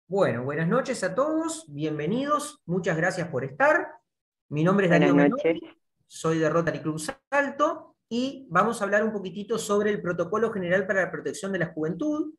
Bueno, buenas noches a todos, bienvenidos, muchas gracias por estar. Mi nombre es Buenas Darío noches. Menoni, soy de Rotary Club Salto y vamos a hablar un poquitito sobre el Protocolo General para la Protección de la Juventud,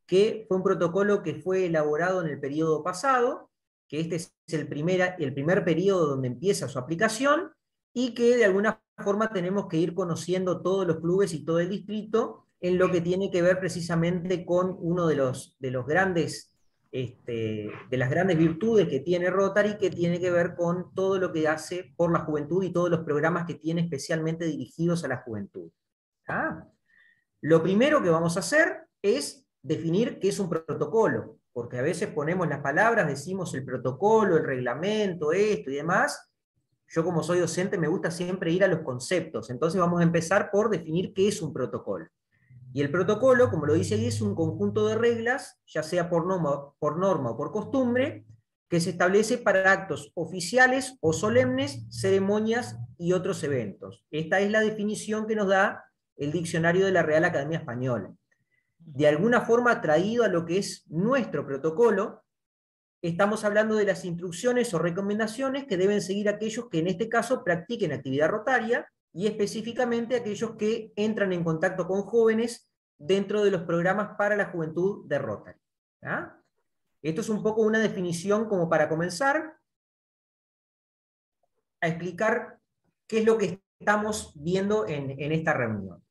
que fue un protocolo que fue elaborado en el periodo pasado, que este es el primer periodo donde empieza su aplicación y que de alguna forma tenemos que ir conociendo todos los clubes y todo el distrito en lo que tiene que ver precisamente con uno de los grandes de las grandes virtudes que tiene Rotary, que tiene que ver con todo lo que hace por la juventud y todos los programas que tiene especialmente dirigidos a la juventud. ¿Ah? Lo primero que vamos a hacer es definir qué es un protocolo, porque a veces ponemos las palabras, decimos el protocolo, el reglamento, esto y demás. Yo como soy docente me gusta siempre ir a los conceptos, entonces vamos a empezar por definir qué es un protocolo. Y el protocolo, como lo dice ahí, es un conjunto de reglas, ya sea por norma o por costumbre, que se establece para actos oficiales o solemnes, ceremonias y otros eventos. Esta es la definición que nos da el diccionario de la Real Academia Española. De alguna forma, traído a lo que es nuestro protocolo, estamos hablando de las instrucciones o recomendaciones que deben seguir aquellos que en este caso practiquen actividad rotaria y específicamente aquellos que entran en contacto con jóvenes dentro de los programas para la juventud de Rotary. ¿Ah? Esto es un poco una definición como para comenzar a explicar qué es lo que estamos viendo en esta reunión.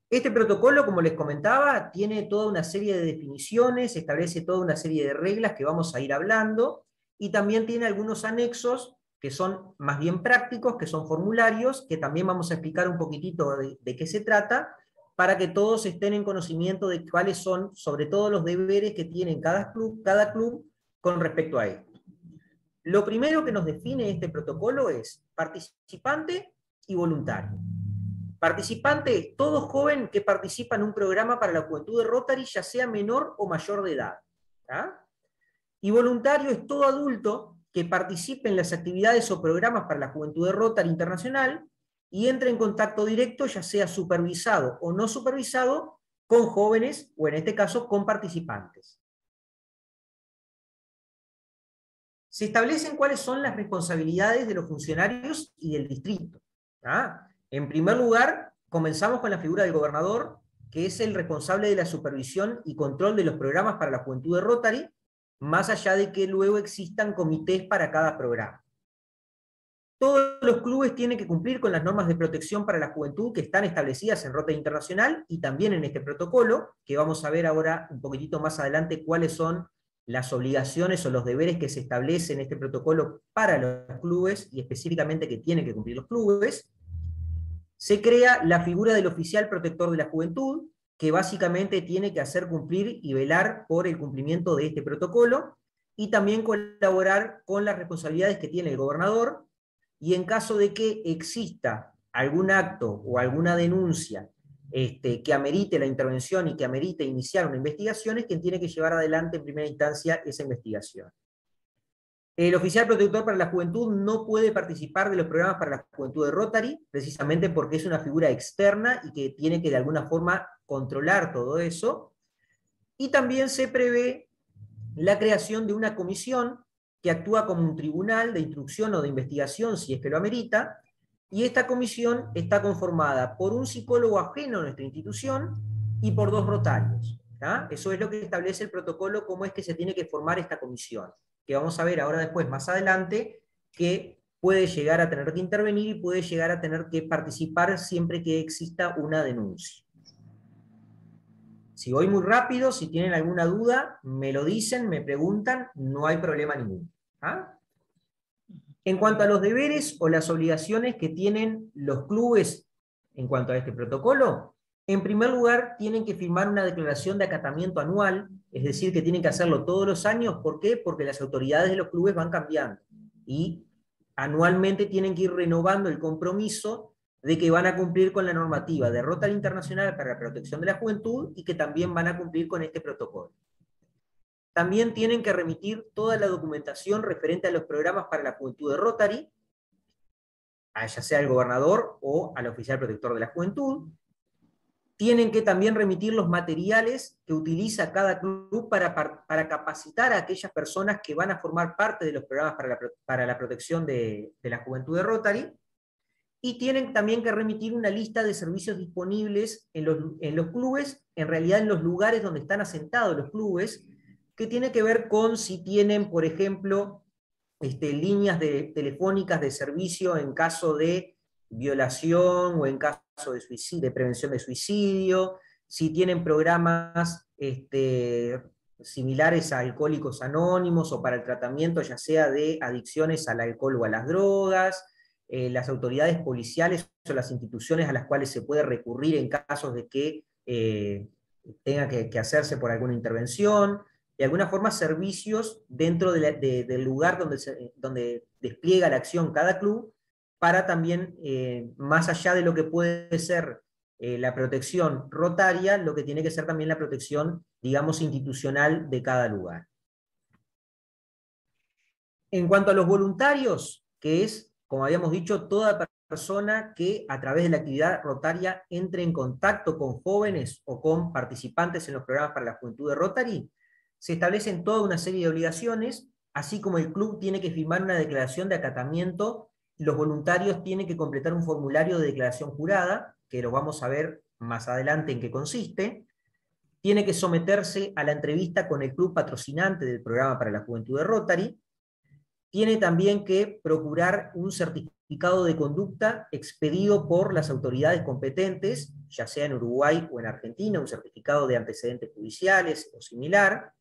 Este protocolo, como les comentaba, tiene toda una serie de definiciones, establece toda una serie de reglas que vamos a ir hablando, y también tiene algunos anexos que son más bien prácticos, que son formularios, que también vamos a explicar un poquitito de qué se trata, para que todos estén en conocimiento de cuáles son, sobre todo, los deberes que tienen cada club con respecto a esto. Lo primero que nos define este protocolo es participante y voluntario. Participante es todo joven que participa en un programa para la juventud de Rotary, ya sea menor o mayor de edad. ¿Ah? Y voluntario es todo adulto que participe en las actividades o programas para la juventud de Rotary Internacional y entre en contacto directo, ya sea supervisado o no supervisado, con jóvenes o en este caso con participantes. Se establecen cuáles son las responsabilidades de los funcionarios y del distrito. ¿Ah? En primer lugar, comenzamos con la figura del gobernador, que es el responsable de la supervisión y control de los programas para la juventud de Rotary, más allá de que luego existan comités para cada programa. Todos los clubes tienen que cumplir con las normas de protección para la juventud que están establecidas en Rotary Internacional y también en este protocolo, que vamos a ver ahora un poquitito más adelante cuáles son las obligaciones o los deberes que se establecen en este protocolo para los clubes y específicamente que tienen que cumplir los clubes. Se crea la figura del oficial protector de la juventud, que básicamente tiene que hacer cumplir y velar por el cumplimiento de este protocolo y también colaborar con las responsabilidades que tiene el gobernador, y en caso de que exista algún acto o alguna denuncia que amerite la intervención y que amerite iniciar una investigación, es quien tiene que llevar adelante en primera instancia esa investigación. El oficial protector para la juventud no puede participar de los programas para la juventud de Rotary, precisamente porque es una figura externa y que tiene que de alguna forma controlar todo eso. Y también se prevé la creación de una comisión que actúa como un tribunal de instrucción o de investigación, si es que lo amerita, y esta comisión está conformada por un psicólogo ajeno a nuestra institución y por 2 rotarios. ¿Ah? Eso es lo que establece el protocolo, cómo es que se tiene que formar esta comisión, que vamos a ver ahora después, más adelante, que puede llegar a tener que intervenir y puede llegar a tener que participar siempre que exista una denuncia. Si voy muy rápido, si tienen alguna duda, me lo dicen, me preguntan, no hay problema ninguno. ¿Ah? En cuanto a los deberes o las obligaciones que tienen los clubes en cuanto a este protocolo, en primer lugar tienen que firmar una declaración de acatamiento anual, es decir, que tienen que hacerlo todos los años. ¿Por qué? Porque las autoridades de los clubes van cambiando y anualmente tienen que ir renovando el compromiso de que van a cumplir con la normativa de Rotary Internacional para la Protección de la Juventud y que también van a cumplir con este protocolo. También tienen que remitir toda la documentación referente a los programas para la juventud de Rotary, ya sea al gobernador o al oficial protector de la juventud. Tienen que también remitir los materiales que utiliza cada club para capacitar a aquellas personas que van a formar parte de los programas para la protección de la juventud de Rotary, y tienen también que remitir una lista de servicios disponibles en los clubes, en realidad en los lugares donde están asentados los clubes, que tiene que ver con si tienen, por ejemplo, líneas telefónicas de servicio en caso de violación o en caso de suicidio, de prevención de suicidio, si tienen programas similares a Alcohólicos Anónimos o para el tratamiento ya sea de adicciones al alcohol o a las drogas, las autoridades policiales o las instituciones a las cuales se puede recurrir en casos de que tenga que hacerse por alguna intervención, de alguna forma servicios dentro del lugar donde despliega la acción cada club, para también, más allá de lo que puede ser la protección rotaria, lo que tiene que ser también la protección, digamos, institucional de cada lugar. En cuanto a los voluntarios, que es, como habíamos dicho, toda persona que a través de la actividad rotaria entre en contacto con jóvenes o con participantes en los programas para la juventud de Rotary, se establecen toda una serie de obligaciones, así como el club tiene que firmar una declaración de acatamiento, los voluntarios tienen que completar un formulario de declaración jurada, que lo vamos a ver más adelante en qué consiste, tiene que someterse a la entrevista con el club patrocinante del programa para la juventud de Rotary, tiene también que procurar un certificado de conducta expedido por las autoridades competentes, ya sea en Uruguay o en Argentina, un certificado de antecedentes judiciales o similar.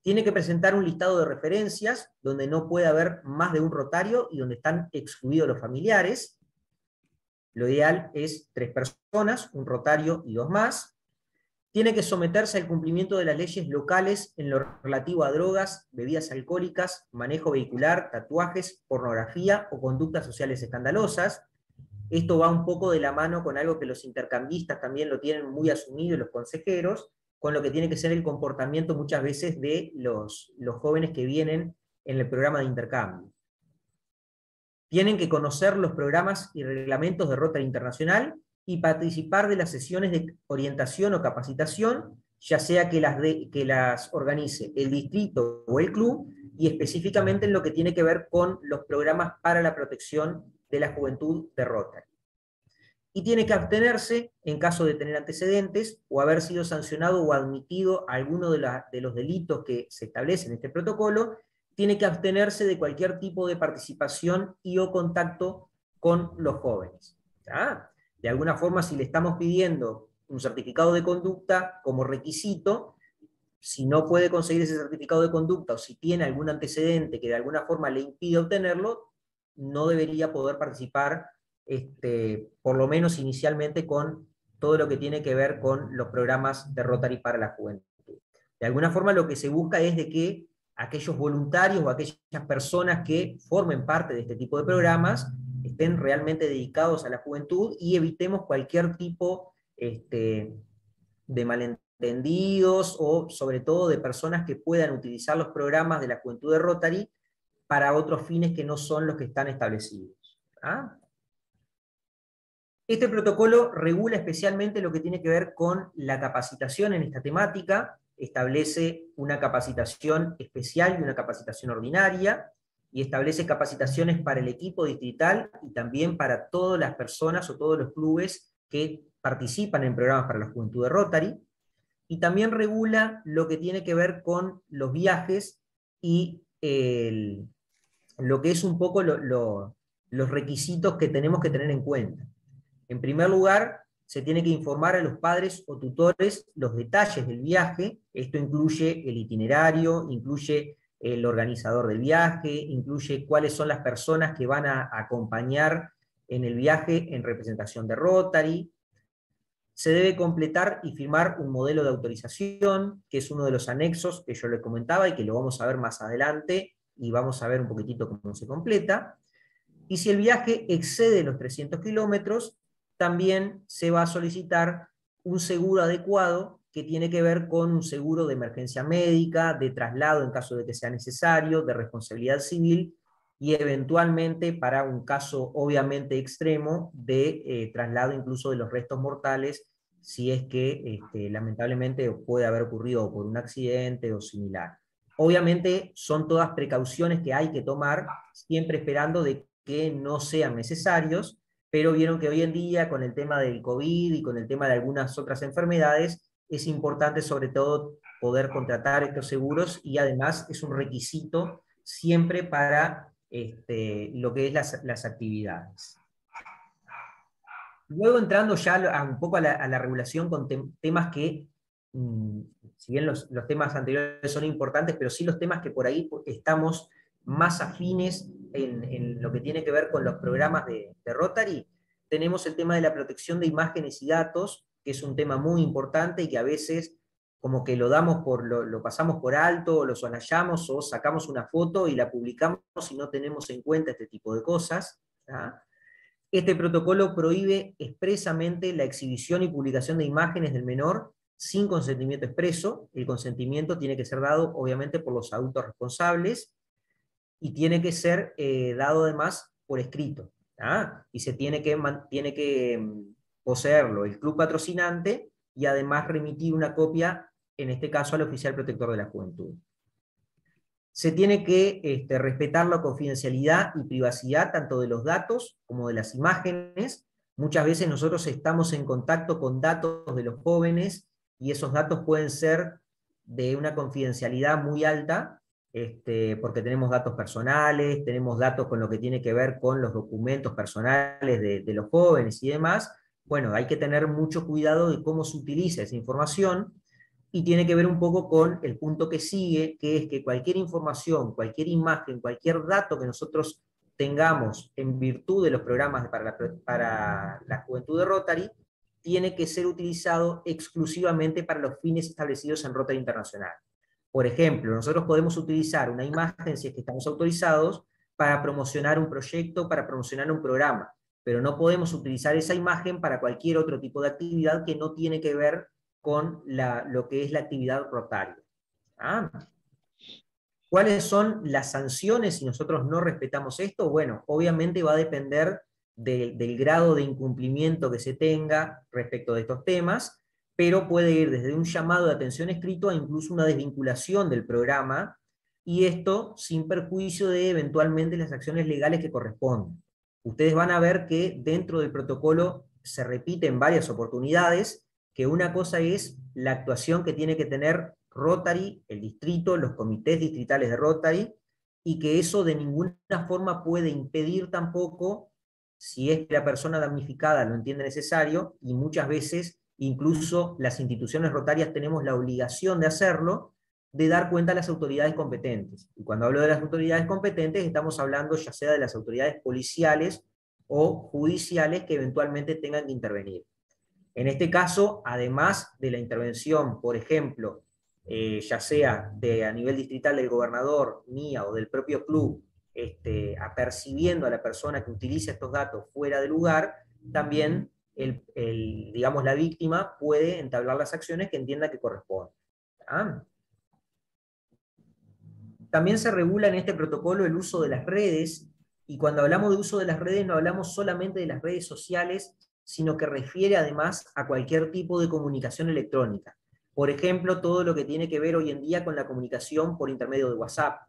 Tiene que presentar un listado de referencias donde no puede haber más de un rotario y donde están excluidos los familiares. Lo ideal es 3 personas, un rotario y 2 más. Tiene que someterse al cumplimiento de las leyes locales en lo relativo a drogas, bebidas alcohólicas, manejo vehicular, tatuajes, pornografía o conductas sociales escandalosas. Esto va un poco de la mano con algo que los intercambistas también lo tienen muy asumido, y los consejeros, con lo que tiene que ser el comportamiento muchas veces de los jóvenes que vienen en el programa de intercambio. Tienen que conocer los programas y reglamentos de Rotary Internacional y participar de las sesiones de orientación o capacitación, ya sea que las organice el distrito o el club, y específicamente en lo que tiene que ver con los programas para la protección de la juventud de Rotary. Y tiene que abstenerse en caso de tener antecedentes o haber sido sancionado o admitido a alguno de los delitos que se establecen en este protocolo, tiene que abstenerse de cualquier tipo de participación y o contacto con los jóvenes. ¿Ah? De alguna forma, si le estamos pidiendo un certificado de conducta como requisito, si no puede conseguir ese certificado de conducta o si tiene algún antecedente que de alguna forma le impide obtenerlo, no debería poder participar, por lo menos inicialmente, con todo lo que tiene que ver con los programas de Rotary para la juventud. De alguna forma lo que se busca es de que aquellos voluntarios o aquellas personas que formen parte de este tipo de programas estén realmente dedicados a la juventud y evitemos cualquier tipo de malentendidos o sobre todo de personas que puedan utilizar los programas de la juventud de Rotary para otros fines que no son los que están establecidos. ¿Ah? Este protocolo regula especialmente lo que tiene que ver con la capacitación en esta temática, establece una capacitación especial y una capacitación ordinaria, y establece capacitaciones para el equipo distrital y también para todas las personas o todos los clubes que participan en programas para la juventud de Rotary, y también regula lo que tiene que ver con los viajes y lo que es un poco los requisitos que tenemos que tener en cuenta. En primer lugar, se tiene que informar a los padres o tutores los detalles del viaje. Esto incluye el itinerario, incluye el organizador del viaje, incluye cuáles son las personas que van a acompañar en el viaje en representación de Rotary. Se debe completar y firmar un modelo de autorización, que es uno de los anexos que yo les comentaba y que lo vamos a ver más adelante, y vamos a ver un poquitito cómo se completa. Y si el viaje excede los 300 kilómetros, también se va a solicitar un seguro adecuado que tiene que ver con un seguro de emergencia médica, de traslado en caso de que sea necesario, de responsabilidad civil y eventualmente, para un caso obviamente extremo, de traslado incluso de los restos mortales si es que lamentablemente puede haber ocurrido por un accidente o similar. Obviamente son todas precauciones que hay que tomar, siempre esperando de que no sean necesarios, pero vieron que hoy en día con el tema del COVID y con el tema de algunas otras enfermedades, es importante sobre todo poder contratar estos seguros y además es un requisito siempre para lo que es las actividades. Luego entrando ya un poco a la regulación con temas que, si bien los temas anteriores son importantes, pero sí los temas que por ahí estamos más afines en lo que tiene que ver con los programas de Rotary, tenemos el tema de la protección de imágenes y datos, que es un tema muy importante y que a veces como que lo pasamos por alto, o lo soslayamos, o sacamos una foto y la publicamos y no tenemos en cuenta este tipo de cosas. ¿Tá? Este protocolo prohíbe expresamente la exhibición y publicación de imágenes del menor sin consentimiento expreso. El consentimiento tiene que ser dado, obviamente, por los adultos responsables y tiene que ser dado además por escrito. Y se tiene que poseerlo el club patrocinante y además remitir una copia, en este caso al oficial protector de la juventud. Se tiene que respetar la confidencialidad y privacidad tanto de los datos como de las imágenes. Muchas veces nosotros estamos en contacto con datos de los jóvenes y esos datos pueden ser de una confidencialidad muy alta, porque tenemos datos personales, tenemos datos con lo que tiene que ver con los documentos personales de los jóvenes y demás. Bueno, hay que tener mucho cuidado de cómo se utiliza esa información, y tiene que ver un poco con el punto que sigue, que es que cualquier información, cualquier imagen, cualquier dato que nosotros tengamos en virtud de los programas para la juventud de Rotary, tiene que ser utilizado exclusivamente para los fines establecidos en Rotary Internacional. Por ejemplo, nosotros podemos utilizar una imagen, si es que estamos autorizados, para promocionar un proyecto, para promocionar un programa, pero no podemos utilizar esa imagen para cualquier otro tipo de actividad que no tiene que ver con lo que es la actividad rotaria. ¿Cuáles son las sanciones si nosotros no respetamos esto? Bueno, obviamente va a depender del grado de incumplimiento que se tenga respecto de estos temas, pero puede ir desde un llamado de atención escrito a incluso una desvinculación del programa, y esto sin perjuicio de eventualmente las acciones legales que corresponden. Ustedes van a ver que dentro del protocolo se repite en varias oportunidades que una cosa es la actuación que tiene que tener Rotary, el distrito, los comités distritales de Rotary, y que eso de ninguna forma puede impedir tampoco, si es que la persona damnificada lo entiende necesario, y muchas veces incluso las instituciones rotarias tenemos la obligación de hacerlo, de dar cuenta a las autoridades competentes. Y cuando hablo de las autoridades competentes, estamos hablando ya sea de las autoridades policiales o judiciales que eventualmente tengan que intervenir. En este caso, además de la intervención, por ejemplo, ya sea a nivel distrital del gobernador, mía o del propio club, apercibiendo a la persona que utiliza estos datos fuera de lugar, también digamos, la víctima puede entablar las acciones que entienda que corresponden. También se regula en este protocolo el uso de las redes, y cuando hablamos de uso de las redes no hablamos solamente de las redes sociales, sino que refiere además a cualquier tipo de comunicación electrónica. Por ejemplo, todo lo que tiene que ver hoy en día con la comunicación por intermedio de WhatsApp.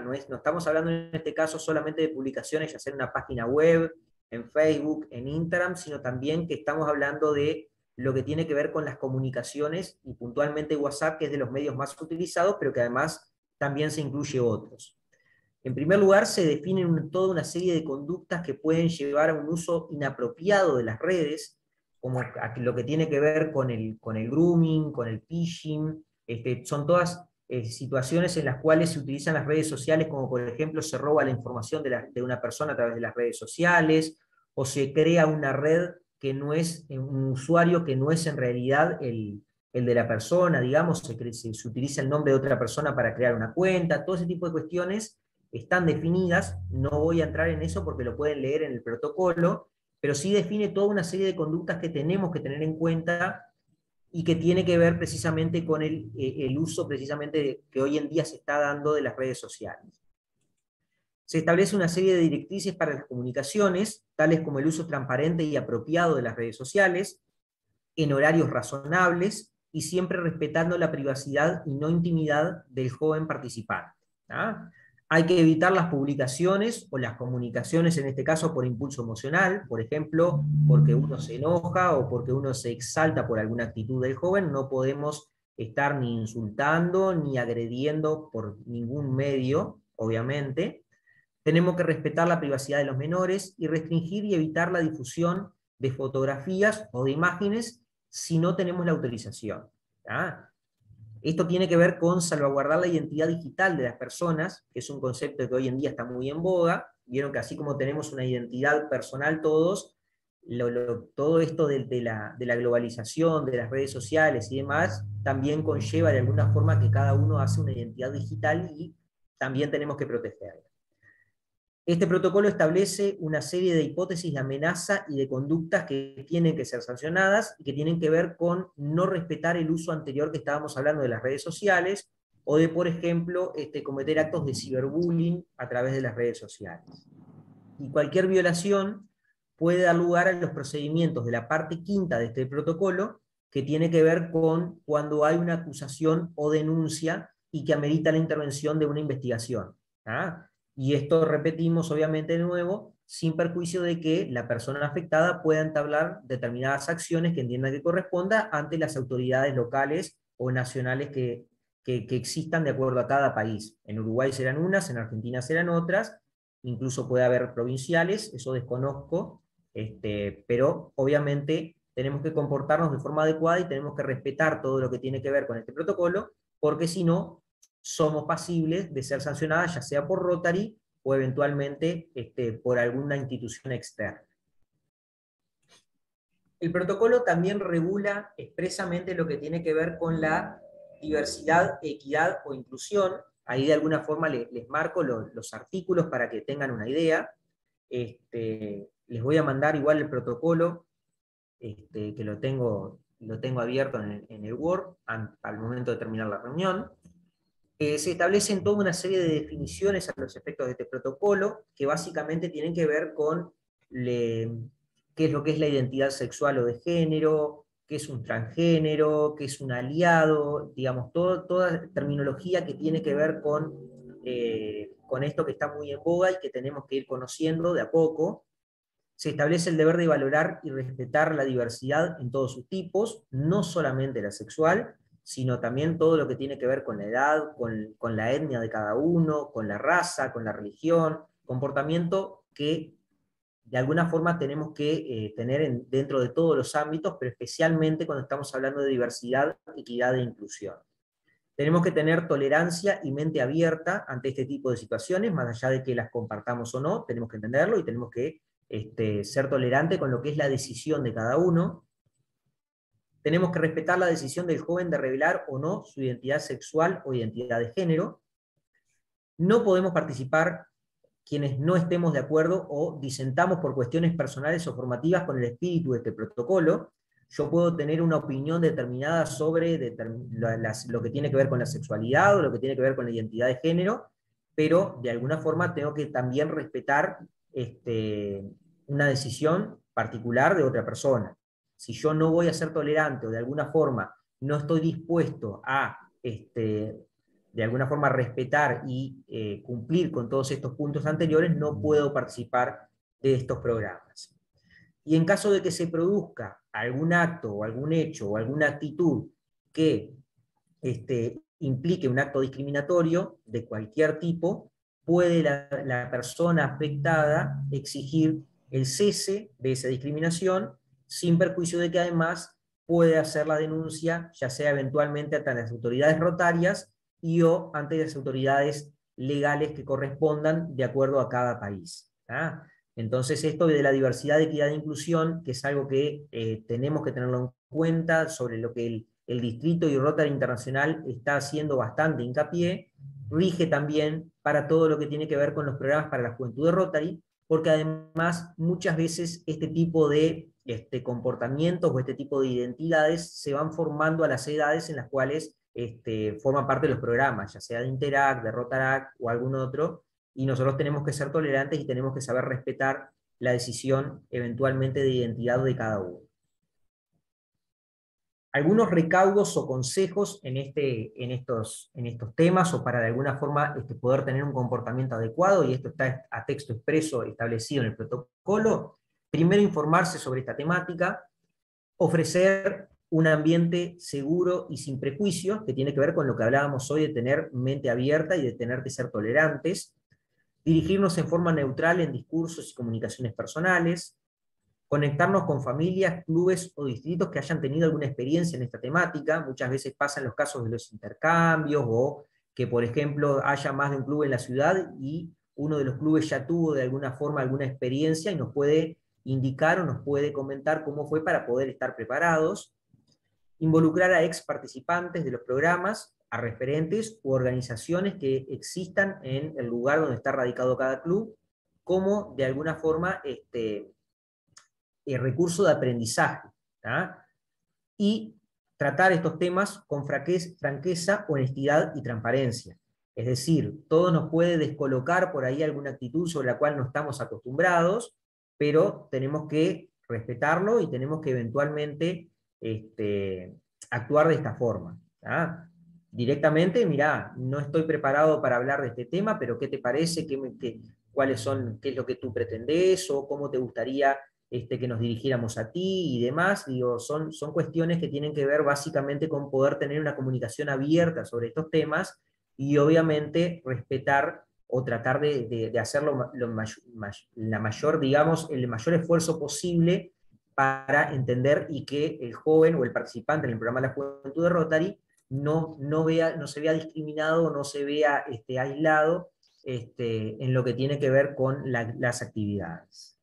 No estamos hablando en este caso solamente de publicaciones, ya sea en una página web, en Facebook, en Instagram, sino también que estamos hablando de lo que tiene que ver con las comunicaciones, y puntualmente WhatsApp, que es de los medios más utilizados, pero que además también se incluye otros. En primer lugar, se definen toda una serie de conductas que pueden llevar a un uso inapropiado de las redes, como lo que tiene que ver con el grooming, con el phishing. Son todas situaciones en las cuales se utilizan las redes sociales, como por ejemplo se roba la información de una persona a través de las redes sociales, o se crea una red que no es un usuario que no es en realidad el de la persona, digamos, se utiliza el nombre de otra persona para crear una cuenta. Todo ese tipo de cuestiones están definidas, no voy a entrar en eso porque lo pueden leer en el protocolo, pero sí define toda una serie de conductas que tenemos que tener en cuenta y que tiene que ver precisamente con el uso precisamente que hoy en día se está dando de las redes sociales. Se establece una serie de directrices para las comunicaciones, tales como el uso transparente y apropiado de las redes sociales. en horarios razonables y siempre respetando la privacidad y no intimidad del joven participante. ¿Ah? Hay que evitar las publicaciones o las comunicaciones, en este caso por impulso emocional, por ejemplo, porque uno se enoja o porque uno se exalta por alguna actitud del joven. No podemos estar ni insultando ni agrediendo por ningún medio, obviamente. Tenemos que respetar la privacidad de los menores y restringir y evitar la difusión de fotografías o de imágenes si no tenemos la autorización. ¿Ah? Esto tiene que ver con salvaguardar la identidad digital de las personas, que es un concepto que hoy en día está muy en boga. Vieron que así como tenemos una identidad personal todos, todo esto de la globalización, de las redes sociales y demás, también conlleva de alguna forma que cada uno hace una identidad digital y también tenemos que protegerla. Este protocolo establece una serie de hipótesis de amenaza y de conductas que tienen que ser sancionadas y que tienen que ver con no respetar el uso anterior que estábamos hablando de las redes sociales o de, por ejemplo, cometer actos de ciberbullying a través de las redes sociales. Y cualquier violación puede dar lugar a los procedimientos de la parte quinta de este protocolo, que tiene que ver con cuando hay una acusación o denuncia y que amerita la intervención de una investigación. ¿Ah? Y esto repetimos, obviamente, de nuevo, sin perjuicio de que la persona afectada pueda entablar determinadas acciones que entienda que corresponda ante las autoridades locales o nacionales que existan de acuerdo a cada país. En Uruguay serán unas, en Argentina serán otras, incluso puede haber provinciales, eso desconozco, pero obviamente tenemos que comportarnos de forma adecuada y tenemos que respetar todo lo que tiene que ver con este protocolo, porque si no, somos pasibles de ser sancionadas, ya sea por Rotary o eventualmente por alguna institución externa. El protocolo también regula expresamente lo que tiene que ver con la diversidad, equidad o inclusión. Ahí de alguna forma les marco los artículos para que tengan una idea. Les voy a mandar igual el protocolo, que lo tengo abierto en el Word al momento de terminar la reunión. Se establecen toda una serie de definiciones a los efectos de este protocolo, que básicamente tienen que ver con qué es lo que es la identidad sexual o de género, qué es un transgénero, qué es un aliado, digamos, toda terminología que tiene que ver con esto que está muy en boga y que tenemos que ir conociendo de a poco. Se establece el deber de valorar y respetar la diversidad en todos sus tipos, no solamente la sexual, sino también todo lo que tiene que ver con la edad, con la etnia de cada uno, con la raza, con la religión, comportamiento que de alguna forma tenemos que tener dentro de todos los ámbitos, pero especialmente cuando estamos hablando de diversidad, equidad e inclusión. Tenemos que tener tolerancia y mente abierta ante este tipo de situaciones, más allá de que las compartamos o no, tenemos que entenderlo y tenemos que ser tolerante con lo que es la decisión de cada uno. Tenemos que respetar la decisión del joven de revelar o no su identidad sexual o identidad de género. No podemos participar quienes no estemos de acuerdo o disentamos por cuestiones personales o formativas con el espíritu de este protocolo. Yo puedo tener una opinión determinada sobre lo que tiene que ver con la sexualidad o lo que tiene que ver con la identidad de género, pero de alguna forma tengo que también respetar una decisión particular de otra persona. Si yo no voy a ser tolerante o de alguna forma no estoy dispuesto a de alguna forma respetar y cumplir con todos estos puntos anteriores, no puedo participar de estos programas. Y en caso de que se produzca algún acto o algún hecho o alguna actitud que implique un acto discriminatorio de cualquier tipo, puede la persona afectada exigir el cese de esa discriminación, sin perjuicio de que además puede hacer la denuncia, ya sea eventualmente ante las autoridades rotarias y o ante las autoridades legales que correspondan de acuerdo a cada país. ¿Ah? Entonces esto de la diversidad, equidad e inclusión, que es algo que tenemos que tenerlo en cuenta, sobre lo que el Distrito y Rotary Internacional está haciendo bastante hincapié, rige también para todo lo que tiene que ver con los programas para la juventud de Rotary, porque además muchas veces este tipo de comportamientos o este tipo de identidades se van formando a las edades en las cuales forman parte de los programas, ya sea de Interact, de Rotaract o algún otro, y nosotros tenemos que ser tolerantes y tenemos que saber respetar la decisión eventualmente de identidad de cada uno. algunos recaudos o consejos en estos temas, o para de alguna forma poder tener un comportamiento adecuado, y esto está a texto expreso establecido en el protocolo. Primero, informarse sobre esta temática, ofrecer un ambiente seguro y sin prejuicios, que tiene que ver con lo que hablábamos hoy de tener mente abierta y de tener que ser tolerantes, dirigirnos en forma neutral en discursos y comunicaciones personales, conectarnos con familias, clubes o distritos que hayan tenido alguna experiencia en esta temática. Muchas veces pasan los casos de los intercambios, o que, por ejemplo, haya más de un club en la ciudad y uno de los clubes ya tuvo de alguna forma alguna experiencia y nos puede indicar o nos puede comentar cómo fue para poder estar preparados. Involucrar a ex participantes de los programas, a referentes u organizaciones que existan en el lugar donde está radicado cada club, como de alguna forma recurso de aprendizaje, ¿tá? Y tratar estos temas con franqueza, honestidad y transparencia. Es decir, todo nos puede descolocar por ahí alguna actitud sobre la cual no estamos acostumbrados, pero tenemos que respetarlo y tenemos que eventualmente actuar de esta forma, ¿tá? Directamente, mirá, no estoy preparado para hablar de este tema, pero ¿qué te parece? ¿Cuáles son, qué es lo que tú pretendés? ¿O cómo te gustaría que nos dirigiéramos a ti y demás? Digo, son cuestiones que tienen que ver básicamente con poder tener una comunicación abierta sobre estos temas, y obviamente respetar o tratar de hacerlo la mayor, digamos, el mayor esfuerzo posible para entender y que el joven o el participante en el programa de la Juventud de Rotary no se vea discriminado, no se vea aislado en lo que tiene que ver con las actividades.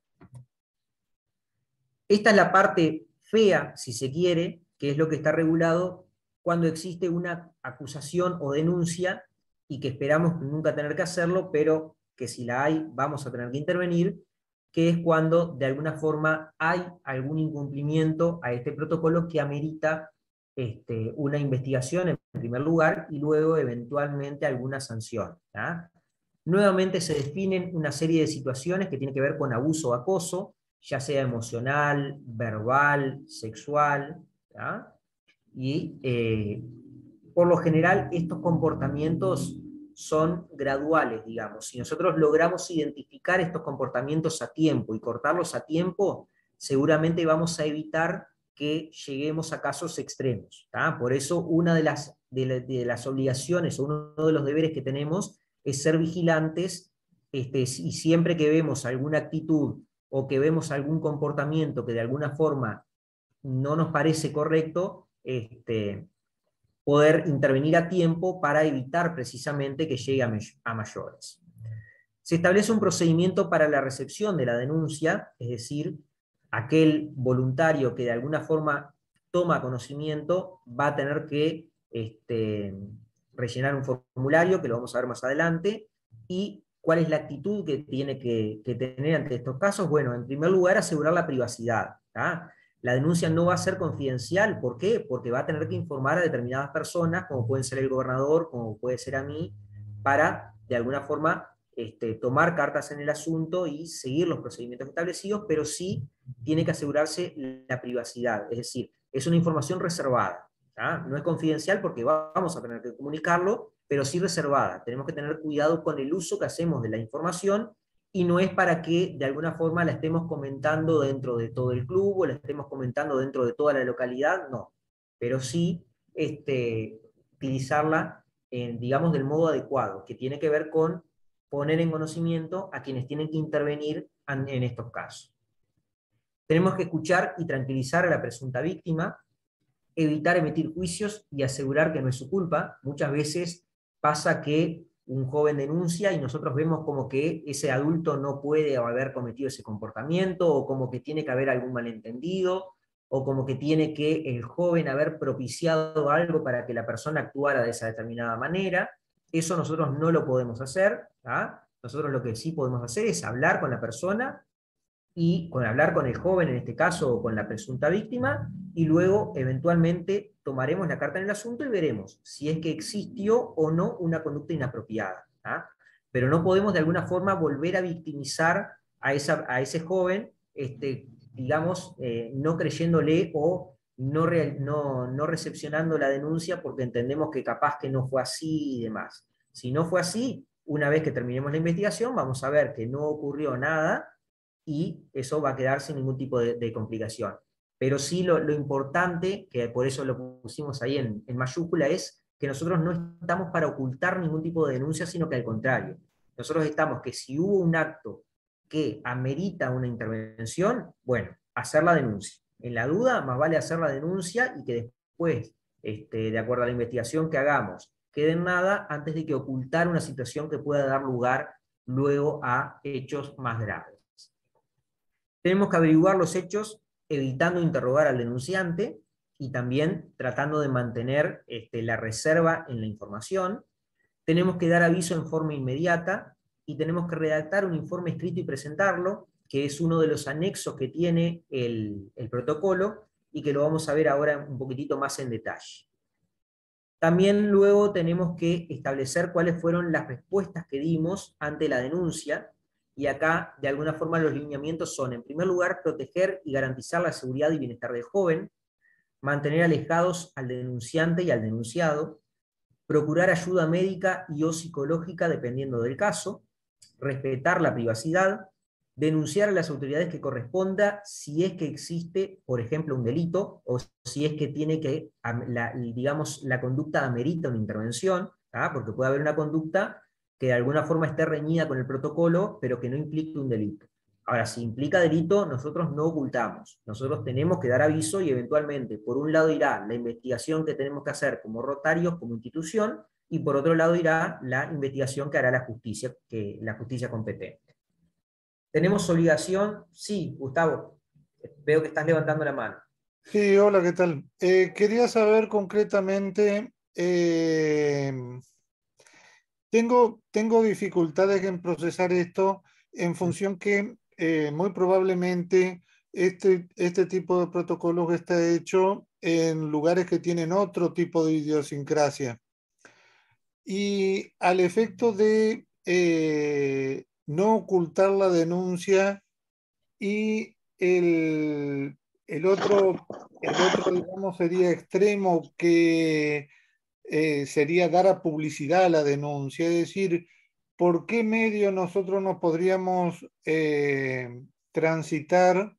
Esta es la parte fea, si se quiere, que es lo que está regulado cuando existe una acusación o denuncia, y que esperamos nunca tener que hacerlo, pero que si la hay vamos a tener que intervenir, que es cuando de alguna forma hay algún incumplimiento a este protocolo que amerita una investigación en primer lugar y luego eventualmente alguna sanción, ¿tá? Nuevamente se definen una serie de situaciones que tienen que ver con abuso o acoso, ya sea emocional, verbal, sexual, ¿tá? Y por lo general estos comportamientos son graduales, digamos. Si nosotros logramos identificar estos comportamientos a tiempo y cortarlos a tiempo, seguramente vamos a evitar que lleguemos a casos extremos, ¿tá? Por eso una de las obligaciones, o uno de los deberes que tenemos, es ser vigilantes, y siempre que vemos alguna actitud o que vemos algún comportamiento que de alguna forma no nos parece correcto, poder intervenir a tiempo para evitar precisamente que llegue a mayores. Se establece un procedimiento para la recepción de la denuncia, es decir, aquel voluntario que de alguna forma toma conocimiento va a tener que rellenar un formulario, que lo vamos a ver más adelante. ¿Y cuál es la actitud que tiene que tener ante estos casos? Bueno, en primer lugar, asegurar la privacidad, ¿tá? La denuncia no va a ser confidencial. ¿Por qué? Porque va a tener que informar a determinadas personas, como pueden ser el gobernador, como puede ser a mí, para de alguna forma tomar cartas en el asunto y seguir los procedimientos establecidos, pero sí tiene que asegurarse la privacidad. Es decir, es una información reservada, ¿tá? No es confidencial porque vamos a tener que comunicarlo, pero sí reservada. Tenemos que tener cuidado con el uso que hacemos de la información, y no es para que de alguna forma la estemos comentando dentro de todo el club o la estemos comentando dentro de toda la localidad, no. Pero sí utilizarla, digamos, del modo adecuado, que tiene que ver con poner en conocimiento a quienes tienen que intervenir en estos casos. Tenemos que escuchar y tranquilizar a la presunta víctima, evitar emitir juicios y asegurar que no es su culpa. Muchas veces pasa que un joven denuncia y nosotros vemos como que ese adulto no puede haber cometido ese comportamiento, o como que tiene que haber algún malentendido, o como que tiene que el joven haber propiciado algo para que la persona actuara de esa determinada manera. Eso nosotros no lo podemos hacer, ¿tá? Nosotros lo que sí podemos hacer es hablar con la persona, y hablar con el joven, en este caso, o con la presunta víctima, y luego eventualmente tomaremos la carta en el asunto y veremos si es que existió o no una conducta inapropiada, ¿tá? Pero no podemos de alguna forma volver a victimizar a ese joven, digamos, no creyéndole o no recepcionando la denuncia porque entendemos que capaz que no fue así y demás. Si no fue así, una vez que terminemos la investigación, vamos a ver que no ocurrió nada y eso va a quedar sin ningún tipo de complicación. Pero sí lo importante, que por eso lo pusimos ahí en mayúscula, es que nosotros no estamos para ocultar ningún tipo de denuncia, sino que al contrario, nosotros estamos que si hubo un acto que amerita una intervención, bueno, hacer la denuncia. En la duda, más vale hacer la denuncia y que después, de acuerdo a la investigación que hagamos, quede en nada antes de que ocultar una situación que pueda dar lugar luego a hechos más graves. Tenemos que averiguar los hechos evitando interrogar al denunciante y también tratando de mantener la reserva en la información. Tenemos que dar aviso en forma inmediata y tenemos que redactar un informe escrito y presentarlo, que es uno de los anexos que tiene el protocolo y que lo vamos a ver ahora un poquitito más en detalle. También luego tenemos que establecer cuáles fueron las respuestas que dimos ante la denuncia, y acá de alguna forma los lineamientos son, en primer lugar, proteger y garantizar la seguridad y bienestar del joven, mantener alejados al denunciante y al denunciado, procurar ayuda médica y o psicológica dependiendo del caso, respetar la privacidad, denunciar a las autoridades que corresponda si es que existe, por ejemplo, un delito, o si es que tiene que, digamos, la conducta amerita una intervención, porque puede haber una conducta que de alguna forma esté reñida con el protocolo, pero que no implique un delito. Ahora, si implica delito, nosotros no ocultamos. Nosotros tenemos que dar aviso y eventualmente, por un lado irá la investigación que tenemos que hacer como Rotarios, como institución, y por otro lado irá la investigación que hará la justicia competente. ¿Tenemos obligación? Sí, Gustavo. Veo que estás levantando la mano. Sí, hola, ¿qué tal? Quería saber concretamente, tengo dificultades en procesar esto en función que muy probablemente este tipo de protocolos está hecho en lugares que tienen otro tipo de idiosincrasia. Y al efecto de no ocultar la denuncia y el otro, digamos, sería extremo que sería dar a publicidad a la denuncia, es decir, ¿por qué medio nosotros nos podríamos transitar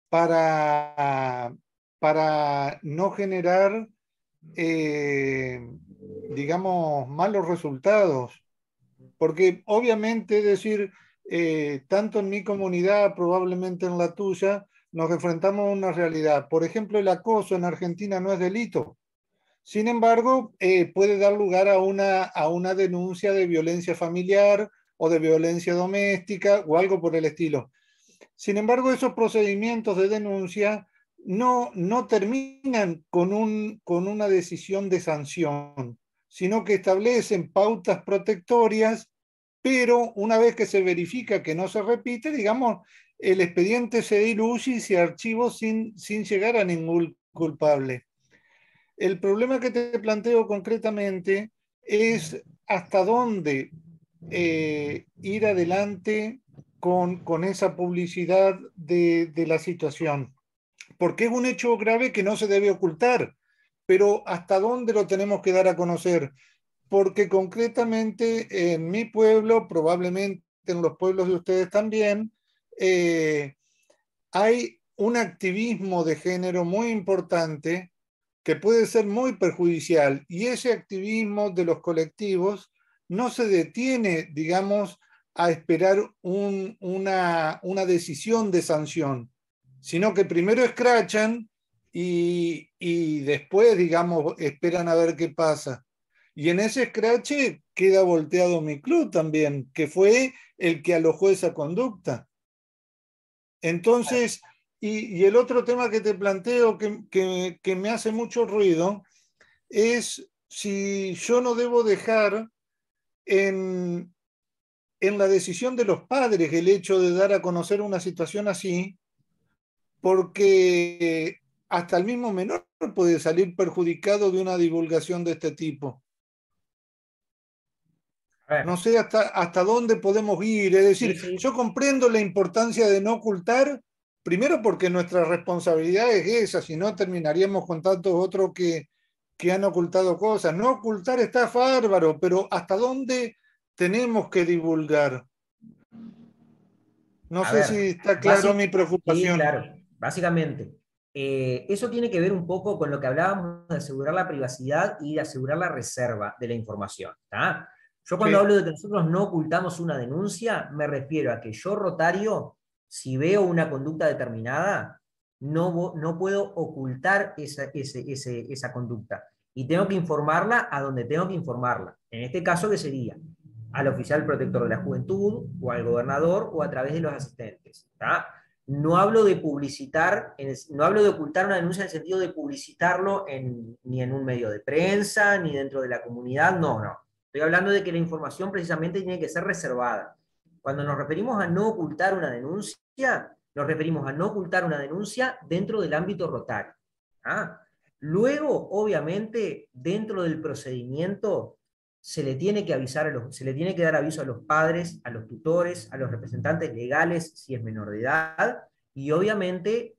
para, para no generar, digamos, malos resultados? Porque obviamente, es decir, tanto en mi comunidad, probablemente en la tuya, nos enfrentamos a una realidad. Por ejemplo, el acoso en Argentina no es delito. Sin embargo, puede dar lugar a una denuncia de violencia familiar o de violencia doméstica o algo por el estilo. Sin embargo, esos procedimientos de denuncia no terminan con una decisión de sanción, sino que establecen pautas protectorias, pero una vez que se verifica que no se repite, digamos, el expediente se diluye y se archiva sin llegar a ningún culpable. El problema que te planteo concretamente es hasta dónde ir adelante con esa publicidad de la situación, porque es un hecho grave que no se debe ocultar, pero hasta dónde lo tenemos que dar a conocer, porque concretamente en mi pueblo, probablemente en los pueblos de ustedes también, hay un activismo de género muy importante que puede ser muy perjudicial, y ese activismo de los colectivos no se detiene, digamos, a esperar una decisión de sanción, sino que primero escrachan y después, digamos, esperan a ver qué pasa. Y en ese escrache queda volteado mi club también, que fue el que alojó esa conducta. Entonces, y el otro tema que te planteo que me hace mucho ruido es si yo no debo dejar en, en la decisión de los padres el hecho de dar a conocer una situación así, porque hasta el mismo menor puede salir perjudicado de una divulgación de este tipo. No sé hasta dónde podemos ir. Es decir, Sí, sí. yo comprendo la importancia de no ocultar, Primero porque nuestra responsabilidad es esa, si no terminaríamos con tantos otros que han ocultado cosas. No ocultar está bárbaro, pero ¿hasta dónde tenemos que divulgar? No A sé ver, si está claro mi sí, preocupación. claro, básicamente. Eso tiene que ver un poco con lo que hablábamos de asegurar la privacidad y de asegurar la reserva de la información. ¿Tá? Yo cuando Sí, hablo de que nosotros no ocultamos una denuncia, me refiero a que yo, Rotario, si veo una conducta determinada, no puedo ocultar esa conducta. Y tengo que informarla a donde tengo que informarla. En este caso, ¿qué sería? Al oficial protector de la juventud, o al gobernador, o a través de los asistentes. ¿Tá? No hablo de publicitar, no hablo de ocultar una denuncia en el sentido de publicitarlo ni en un medio de prensa, ni dentro de la comunidad, no, no. Estoy hablando de que la información precisamente tiene que ser reservada. Cuando nos referimos a no ocultar una denuncia, nos referimos a no ocultar una denuncia dentro del ámbito rotario. ¿Ah? Luego, obviamente, dentro del procedimiento, se le tiene que se le tiene que dar aviso a los padres, a los tutores, a los representantes legales, si es menor de edad, y obviamente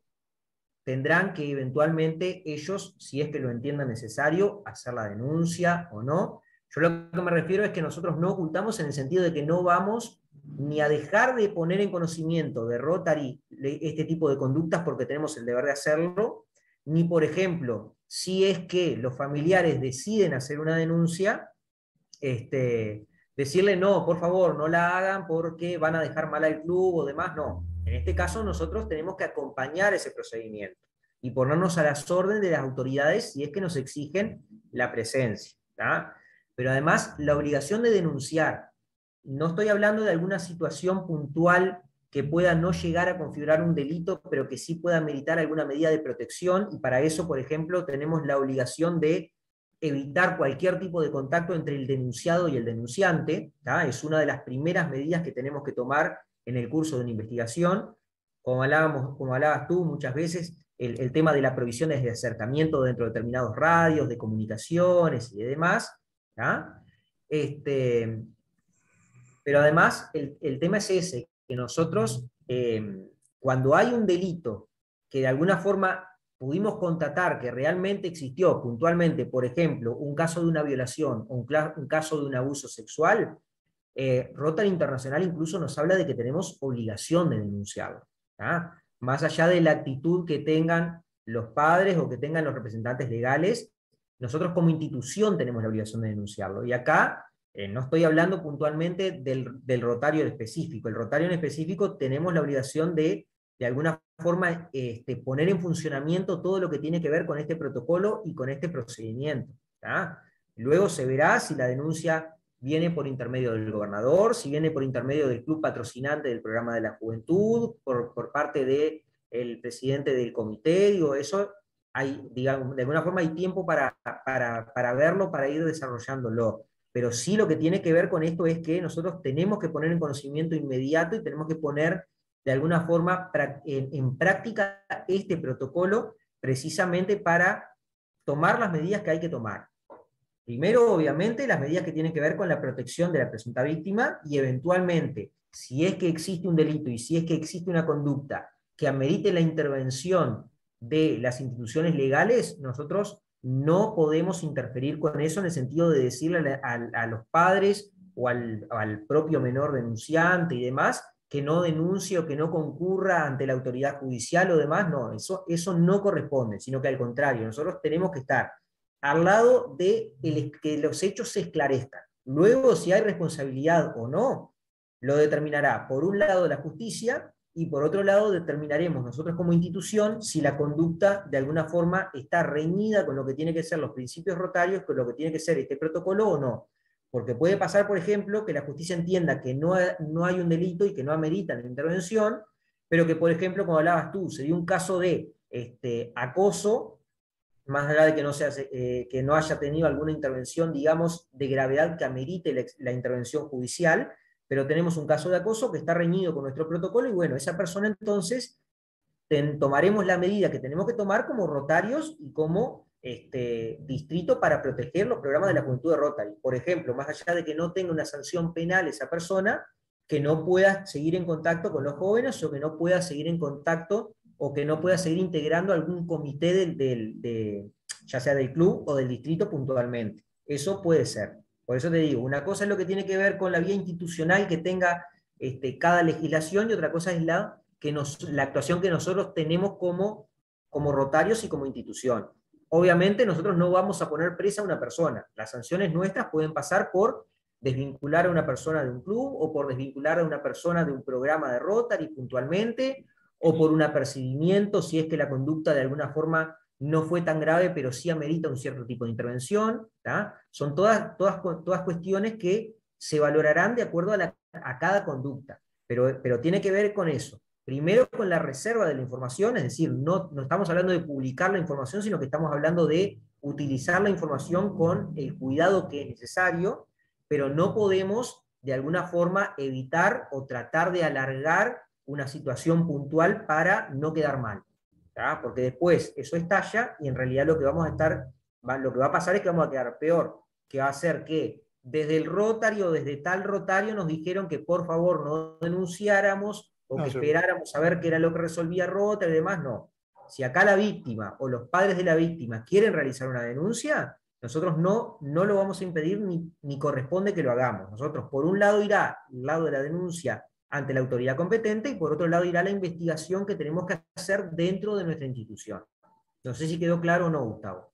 tendrán que eventualmente ellos, si es que lo entiendan necesario, hacer la denuncia o no. Yo lo que me refiero es que nosotros no ocultamos en el sentido de que no vamos ni a dejar de poner en conocimiento de Rotary este tipo de conductas porque tenemos el deber de hacerlo, ni por ejemplo, si es que los familiares deciden hacer una denuncia, decirle no, por favor, no la hagan porque van a dejar mal al club o demás, no. En este caso nosotros tenemos que acompañar ese procedimiento y ponernos a las órdenes de las autoridades si es que nos exigen la presencia. ¿Tá? Pero además la obligación de denunciar. No estoy hablando de alguna situación puntual que pueda no llegar a configurar un delito, pero que sí pueda meritar alguna medida de protección, y para eso, por ejemplo, tenemos la obligación de evitar cualquier tipo de contacto entre el denunciado y el denunciante. ¿Tá? Es una de las primeras medidas que tenemos que tomar en el curso de una investigación. Como hablabas tú muchas veces, el tema de la provisión de acercamiento dentro de determinados radios, de comunicaciones y de demás. ¿Tá? Este, pero además el tema es ese, que nosotros, cuando hay un delito que de alguna forma pudimos constatar que realmente existió puntualmente, por ejemplo, un caso de una violación o un caso de un abuso sexual, Rotary Internacional incluso nos habla de que tenemos obligación de denunciarlo. ¿Ah? Más allá de la actitud que tengan los padres o que tengan los representantes legales, nosotros como institución tenemos la obligación de denunciarlo. Y acá no estoy hablando puntualmente del Rotario en específico. El Rotario en específico tenemos la obligación de alguna forma, poner en funcionamiento todo lo que tiene que ver con este protocolo y con este procedimiento. ¿Tá? Luego se verá si la denuncia viene por intermedio del gobernador, si viene por intermedio del club patrocinante del programa de la juventud, por parte del presidente del comité, digo, eso hay, digamos, de alguna forma hay tiempo para verlo, para ir desarrollándolo. Pero sí lo que tiene que ver con esto es que nosotros tenemos que poner en conocimiento inmediato y tenemos que poner de alguna forma en práctica este protocolo precisamente para tomar las medidas que hay que tomar. Primero, obviamente, las medidas que tienen que ver con la protección de la presunta víctima y eventualmente, si es que existe un delito y si es que existe una conducta que amerite la intervención de las instituciones legales, nosotros no podemos interferir con eso en el sentido de decirle a los padres o al propio menor denunciante y demás que no denuncie o que no concurra ante la autoridad judicial o demás. No, eso no corresponde, sino que al contrario, nosotros tenemos que estar al lado de que los hechos se esclarezcan. Luego, si hay responsabilidad o no, lo determinará por un lado la justicia y por otro lado determinaremos nosotros como institución si la conducta de alguna forma está reñida con lo que tiene que ser los principios rotarios, con lo que tiene que ser este protocolo o no. Porque puede pasar, por ejemplo, que la justicia entienda que no hay un delito y que no amerita la intervención, pero que, por ejemplo, como hablabas tú, se dio un caso de acoso, más allá de que que no haya tenido alguna intervención, digamos, de gravedad que amerite la intervención judicial, pero tenemos un caso de acoso que está reñido con nuestro protocolo y bueno, esa persona entonces tomaremos la medida que tenemos que tomar como rotarios y como distrito para proteger los programas de la juventud de Rotary. Por ejemplo, más allá de que no tenga una sanción penal esa persona, que no pueda seguir en contacto con los jóvenes o que no pueda seguir en contacto o que no pueda seguir integrando algún comité ya sea del club o del distrito puntualmente. Eso puede ser. Por eso te digo, una cosa es lo que tiene que ver con la vía institucional que tenga cada legislación y otra cosa es la actuación que nosotros tenemos como rotarios y como institución. Obviamente nosotros no vamos a poner presa a una persona. Las sanciones nuestras pueden pasar por desvincular a una persona de un club o por desvincular a una persona de un programa de Rotary puntualmente o por un apercibimiento si es que la conducta de alguna forma no fue tan grave pero sí amerita un cierto tipo de intervención. ¿tá? Son todas cuestiones que se valorarán de acuerdo a cada conducta, pero tiene que ver con eso. Primero con la reserva de la información, es decir, no estamos hablando de publicar la información, sino que estamos hablando de utilizar la información con el cuidado que es necesario, pero no podemos de alguna forma evitar o tratar de alargar una situación puntual para no quedar mal. ¿tá? Porque después eso estalla y en realidad lo que va a pasar es que vamos a quedar peor, que va a ser que desde el Rotary o desde tal Rotario nos dijeron que por favor no denunciáramos o que esperáramos a ver qué era lo que resolvía Rotary y demás, no. Si acá la víctima o los padres de la víctima quieren realizar una denuncia, nosotros no lo vamos a impedir ni corresponde que lo hagamos. Nosotros, por un lado, irá el lado de la denuncia ante la autoridad competente y por otro lado irá la investigación que tenemos que hacer dentro de nuestra institución. No sé si quedó claro o no, Gustavo.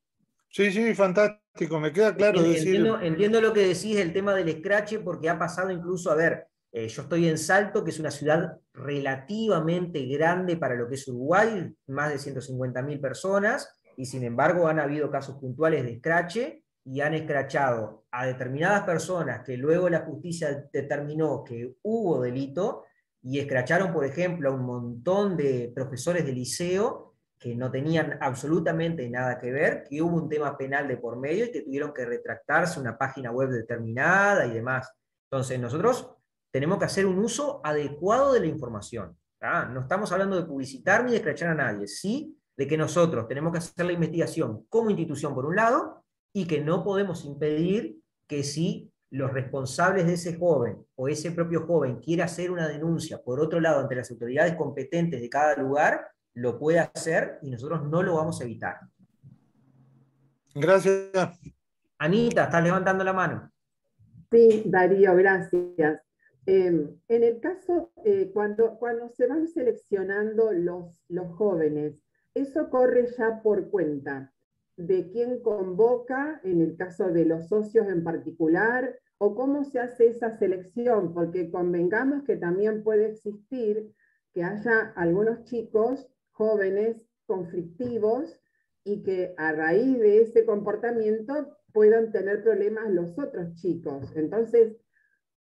Sí, sí, fantástico, me queda claro. Entiendo lo que decís del tema del escrache, porque ha pasado incluso, a ver, yo estoy en Salto, que es una ciudad relativamente grande para lo que es Uruguay, más de 150.000 personas, y sin embargo han habido casos puntuales de escrache, y han escrachado a determinadas personas que luego la justicia determinó que hubo delito, y escracharon, por ejemplo, a un montón de profesores de liceo, que no tenían absolutamente nada que ver, que hubo un tema penal de por medio y que tuvieron que retractarse una página web determinada y demás. Entonces, nosotros tenemos que hacer un uso adecuado de la información. ¿tá? No estamos hablando de publicitar ni de escrachar a nadie, sí de que nosotros tenemos que hacer la investigación como institución por un lado y que no podemos impedir que si los responsables de ese joven o ese propio joven quiere hacer una denuncia por otro lado ante las autoridades competentes de cada lugar, lo puede hacer y nosotros no lo vamos a evitar. Gracias. Anita, estás levantando la mano. Sí, Darío, gracias. En el caso, cuando se van seleccionando los jóvenes, ¿eso corre ya por cuenta de quién convoca, en el caso de los socios en particular, o cómo se hace esa selección? Porque convengamos que también puede existir que haya algunos chicos jóvenes conflictivos y que a raíz de ese comportamiento puedan tener problemas los otros chicos. Entonces,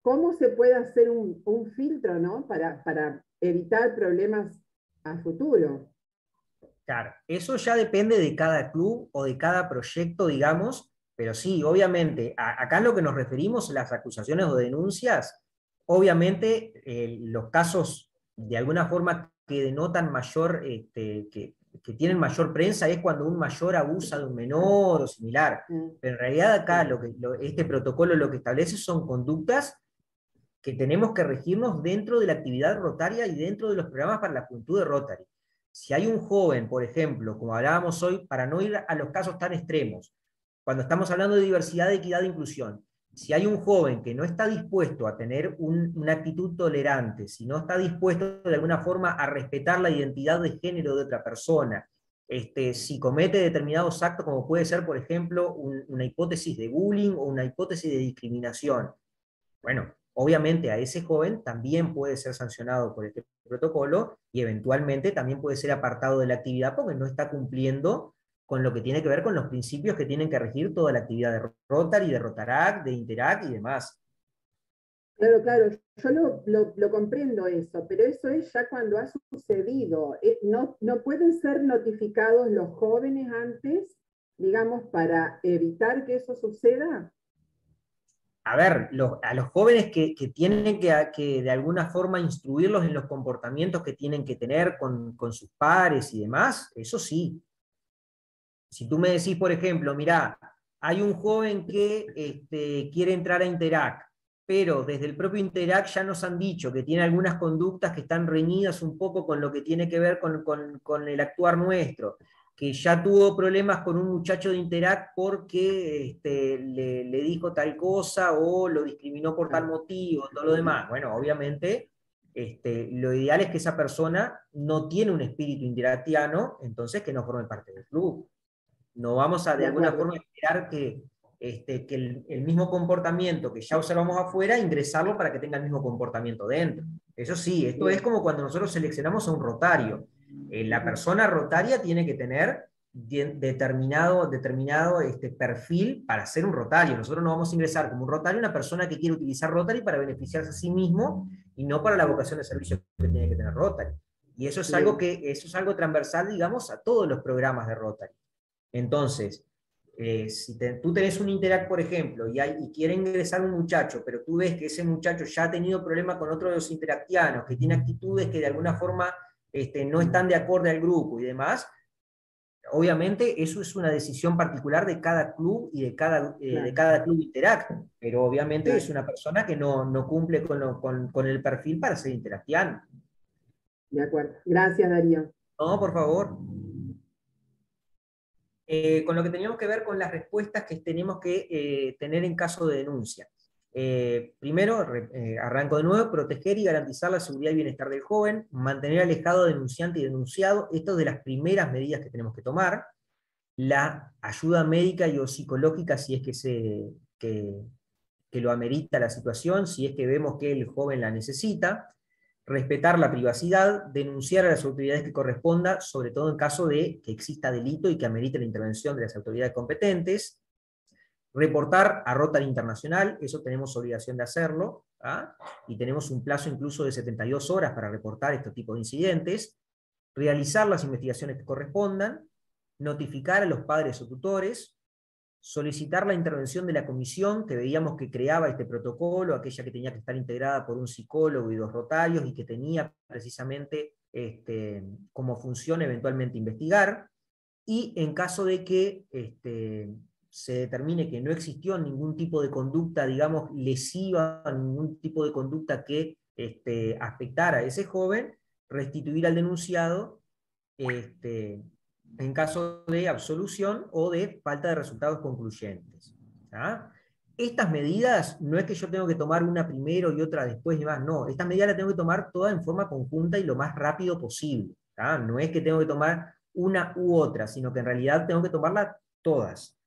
¿cómo se puede hacer un filtro, ¿no? para evitar problemas a futuro? Claro, eso ya depende de cada club o de cada proyecto, digamos, pero sí, obviamente, acá en lo que nos referimos, las acusaciones o denuncias, obviamente los casos de alguna forma que denotan mayor, que tienen mayor prensa es cuando un mayor abusa de un menor o similar. Pero en realidad acá este protocolo lo que establece son conductas que tenemos que regirnos dentro de la actividad rotaria y dentro de los programas para la juventud de Rotary. Si hay un joven, por ejemplo, como hablábamos hoy, para no ir a los casos tan extremos, cuando estamos hablando de diversidad, equidad e inclusión, si hay un joven que no está dispuesto a tener una actitud tolerante, si no está dispuesto de alguna forma a respetar la identidad de género de otra persona, si comete determinados actos, como puede ser, por ejemplo, una hipótesis de bullying o una hipótesis de discriminación, bueno, obviamente a ese joven también puede ser sancionado por este protocolo y eventualmente también puede ser apartado de la actividad porque no está cumpliendo con lo que tiene que ver con los principios que tienen que regir toda la actividad de Rotary, de Rotaract, de Interact y demás. Claro, yo lo comprendo eso, pero eso es ya cuando ha sucedido. No pueden ser notificados los jóvenes antes, digamos, para evitar que eso suceda. A ver, a los jóvenes que tienen que de alguna forma instruirlos en los comportamientos que tienen que tener con sus pares y demás, eso sí. Si tú me decís, por ejemplo, mirá, hay un joven que quiere entrar a Interact, pero desde el propio Interact ya nos han dicho que tiene algunas conductas que están reñidas un poco con lo que tiene que ver con el actuar nuestro, que ya tuvo problemas con un muchacho de Interact porque le dijo tal cosa o lo discriminó por tal motivo, todo lo demás. Bueno, obviamente lo ideal es que esa persona no tiene un espíritu interactiano, entonces que no forme parte del club. No vamos a de alguna forma esperar que el mismo comportamiento que ya observamos afuera, ingresarlo para que tenga el mismo comportamiento dentro. Eso sí, esto es como cuando nosotros seleccionamos a un rotario. La persona rotaria tiene que tener determinado perfil para ser un rotario. Nosotros no vamos a ingresar como un rotario una persona que quiere utilizar Rotary para beneficiarse a sí mismo y no para la vocación de servicio que tiene que tener Rotary. Y eso es algo transversal, digamos, a todos los programas de Rotary. Entonces, si tú tenés un Interact, por ejemplo, y quiere ingresar un muchacho, pero tú ves que ese muchacho ya ha tenido problemas con otro de los interactianos, que tiene actitudes que de alguna forma no están de acorde al grupo y demás, obviamente eso es una decisión particular de cada club y de cada club Interact, pero obviamente es una persona que no cumple con el perfil para ser interactiano. De acuerdo. Gracias, Darío. No, por favor. Con lo que teníamos que ver con las respuestas que tenemos que tener en caso de denuncia. Primero, arranco de nuevo, proteger y garantizar la seguridad y bienestar del joven, mantener alejado denunciante y denunciado, esto es de las primeras medidas que tenemos que tomar, la ayuda médica y o psicológica si es que lo amerita la situación, si es que vemos que el joven la necesita, respetar la privacidad, denunciar a las autoridades que corresponda, sobre todo en caso de que exista delito y que amerite la intervención de las autoridades competentes, reportar a Rotary Internacional, eso tenemos obligación de hacerlo, ¿ah? Y tenemos un plazo incluso de 72 horas para reportar este tipo de incidentes, realizar las investigaciones que correspondan, notificar a los padres o tutores, solicitar la intervención de la comisión que veíamos que creaba este protocolo, aquella que tenía que estar integrada por un psicólogo y 2 rotarios y que tenía precisamente como función eventualmente investigar, y en caso de que se determine que no existió ningún tipo de conducta, digamos, lesiva, ningún tipo de conducta que afectara a ese joven, restituir al denunciado en caso de absolución o de falta de resultados concluyentes. ¿Ah? Estas medidas no es que yo tengo que tomar una primero y otra después y más, no, estas medidas las tengo que tomar todas en forma conjunta y lo más rápido posible. ¿Ah? No es que tengo que tomar una u otra, sino que en realidad tengo que tomarlas todas.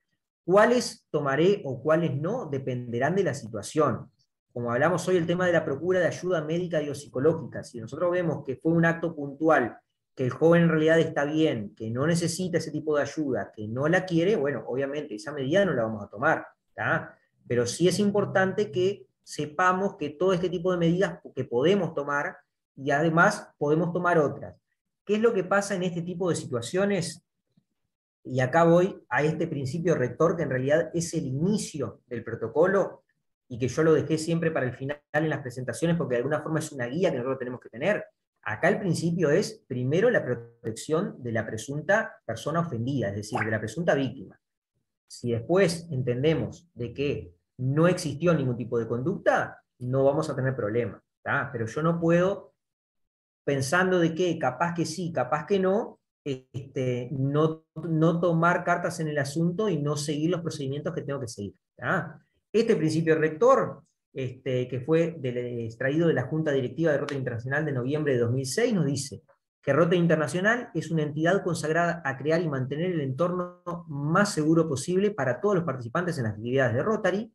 ¿Cuáles tomaré o cuáles no? Dependerán de la situación. Como hablamos hoy, el tema de la procura de ayuda médica y o psicológica. Si nosotros vemos que fue un acto puntual, que el joven en realidad está bien, que no necesita ese tipo de ayuda, que no la quiere, bueno, obviamente esa medida no la vamos a tomar. ¿tá? Pero sí es importante que sepamos que todo este tipo de medidas que podemos tomar y además podemos tomar otras. ¿Qué es lo que pasa en este tipo de situaciones? Y acá voy a este principio rector que en realidad es el inicio del protocolo y que yo lo dejé siempre para el final en las presentaciones porque de alguna forma es una guía que nosotros tenemos que tener. Acá el principio es, primero, la protección de la presunta persona ofendida, es decir, de la presunta víctima. Si después entendemos de que no existió ningún tipo de conducta, no vamos a tener problema. Pero yo no puedo, pensando de que capaz que sí, capaz que no, no tomar cartas en el asunto y no seguir los procedimientos que tengo que seguir. Este principio rector, que fue extraído de la Junta Directiva de Rotary Internacional de noviembre de 2006, nos dice que Rotary Internacional es una entidad consagrada a crear y mantener el entorno más seguro posible para todos los participantes en las actividades de Rotary,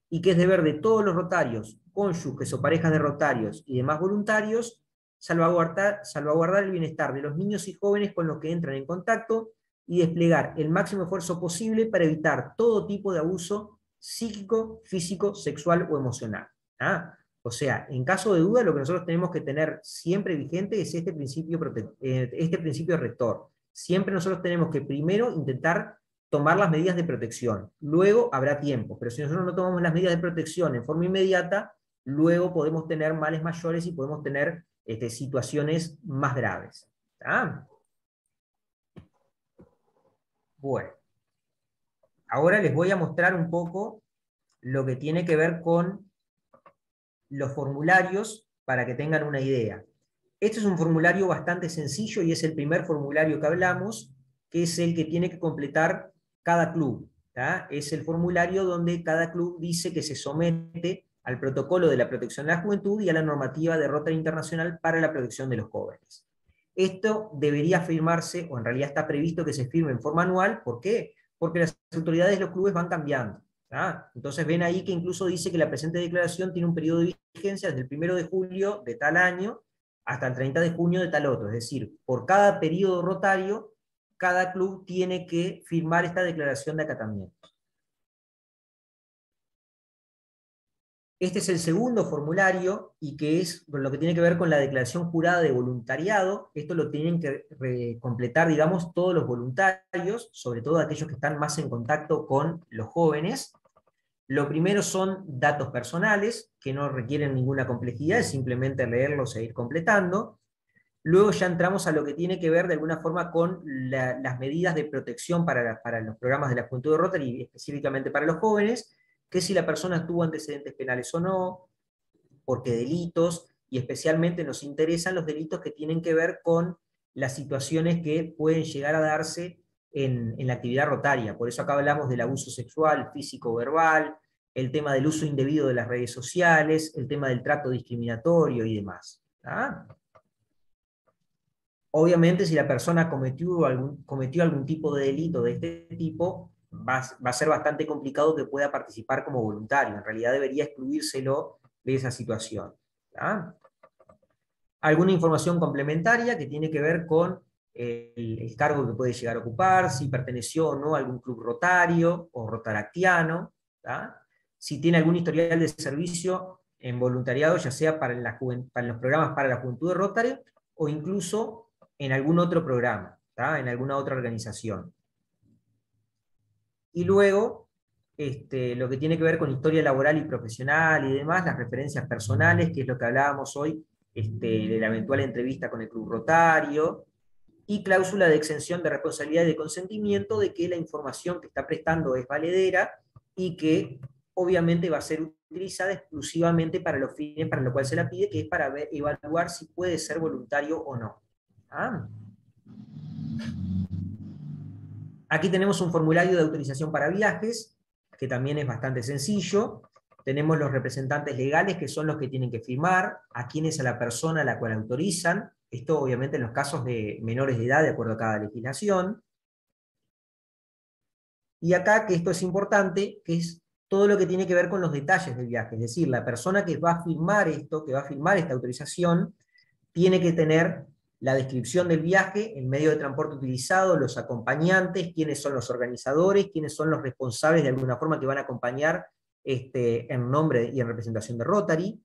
y que es deber de todos los rotarios, cónyuges o parejas de rotarios y demás voluntarios, salvaguardar el bienestar de los niños y jóvenes con los que entran en contacto y desplegar el máximo esfuerzo posible para evitar todo tipo de abuso psíquico, físico, sexual o emocional. O sea, en caso de duda, lo que nosotros tenemos que tener siempre vigente es este principio rector. Siempre nosotros tenemos que primero intentar tomar las medidas de protección. Luego habrá tiempo, pero si nosotros no tomamos las medidas de protección en forma inmediata, luego podemos tener males mayores y podemos tener situaciones más graves. Bueno, ahora les voy a mostrar un poco lo que tiene que ver con los formularios para que tengan una idea. Este es un formulario bastante sencillo y es el primer formulario que hablamos, que es el que tiene que completar cada club. ¿tá? Es el formulario donde cada club dice que se somete al protocolo de la protección de la juventud y a la normativa de Rotary Internacional para la protección de los jóvenes. Esto debería firmarse, o en realidad está previsto que se firme en forma anual. ¿Por qué? Porque las autoridades de los clubes van cambiando. ¿tá? Entonces ven ahí que incluso dice que la presente declaración tiene un periodo de vigencia desde el 1 de julio de tal año hasta el 30 de junio de tal otro. Es decir, por cada periodo rotario, cada club tiene que firmar esta declaración de acatamiento. Este es el segundo formulario y que es lo que tiene que ver con la declaración jurada de voluntariado. Esto lo tienen que completar, digamos, todos los voluntarios, sobre todo aquellos que están más en contacto con los jóvenes. Lo primero son datos personales, que no requieren ninguna complejidad, es simplemente leerlos e ir completando. Luego ya entramos a lo que tiene que ver de alguna forma con las medidas de protección para los programas de la Juventud de Rotary, y específicamente para los jóvenes, que si la persona tuvo antecedentes penales o no, por qué delitos, y especialmente nos interesan los delitos que tienen que ver con las situaciones que pueden llegar a darse en la actividad rotaria. Por eso acá hablamos del abuso sexual, físico, verbal, el tema del uso indebido de las redes sociales, el tema del trato discriminatorio y demás. ¿tá? Obviamente, si la persona cometió algún tipo de delito de este tipo, va a ser bastante complicado que pueda participar como voluntario. En realidad debería excluírselo de esa situación. ¿tá? Alguna información complementaria que tiene que ver con el cargo que puede llegar a ocupar, si perteneció o no a algún club rotario o rotaractiano, ¿tá? Si tiene algún historial de servicio en voluntariado, ya sea para los programas para la juventud de Rotary o incluso en algún otro programa, ¿tá? En alguna otra organización. Y luego, lo que tiene que ver con historia laboral y profesional y demás, las referencias personales, que es lo que hablábamos hoy, de la eventual entrevista con el club rotario, y cláusula de exención de responsabilidad y de consentimiento de que la información que está prestando es valedera y que obviamente va a ser utilizada exclusivamente para los fines para los cuales se la pide, que es para evaluar si puede ser voluntario o no. ¿Ah? Aquí tenemos un formulario de autorización para viajes, que también es bastante sencillo. Tenemos los representantes legales, que son los que tienen que firmar, a quién es a la persona a la cual autorizan. Esto obviamente en los casos de menores de edad, de acuerdo a cada legislación. Y acá, que esto es importante, que es todo lo que tiene que ver con los detalles del viaje. Es decir, la persona que va a firmar esto, que va a firmar esta autorización, tiene que tener la descripción del viaje, el medio de transporte utilizado, los acompañantes, quiénes son los organizadores, quiénes son los responsables de alguna forma que van a acompañar en nombre y en representación de Rotary,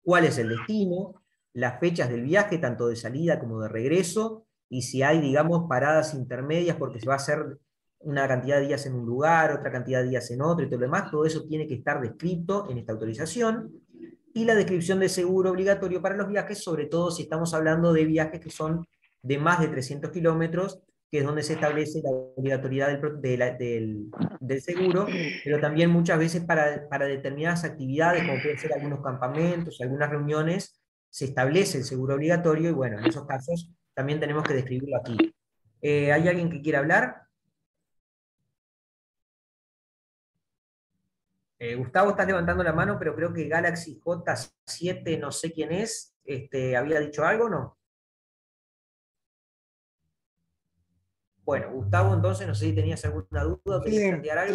cuál es el destino, las fechas del viaje, tanto de salida como de regreso, y si hay, digamos, paradas intermedias porque se va a hacer una cantidad de días en un lugar, otra cantidad de días en otro y todo lo demás, todo eso tiene que estar descrito en esta autorización. Y la descripción de seguro obligatorio para los viajes, sobre todo si estamos hablando de viajes que son de más de 300 kilómetros, que es donde se establece la obligatoriedad del seguro, pero también muchas veces para determinadas actividades, como pueden ser algunos campamentos, algunas reuniones, se establece el seguro obligatorio, y bueno, en esos casos también tenemos que describirlo aquí. ¿Hay alguien que quiera hablar? Gustavo, estás levantando la mano, pero creo que Galaxy J7, no sé quién es, ¿había dicho algo, no? Bueno, Gustavo, entonces, no sé si tenías alguna duda o querías Sí, plantear algo.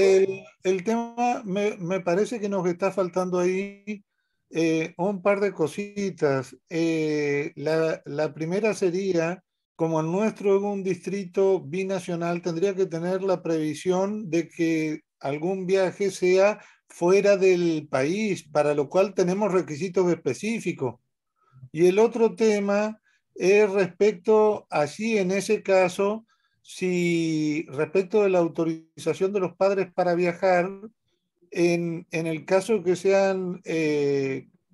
el tema me parece que nos está faltando ahí un par de cositas. La primera sería, como el nuestro es un distrito binacional, tendría que tener la previsión de que algún viaje sea fuera del país, para lo cual tenemos requisitos específicos. Y el otro tema es respecto, así en ese caso, si respecto de la autorización de los padres para viajar, en el caso que sean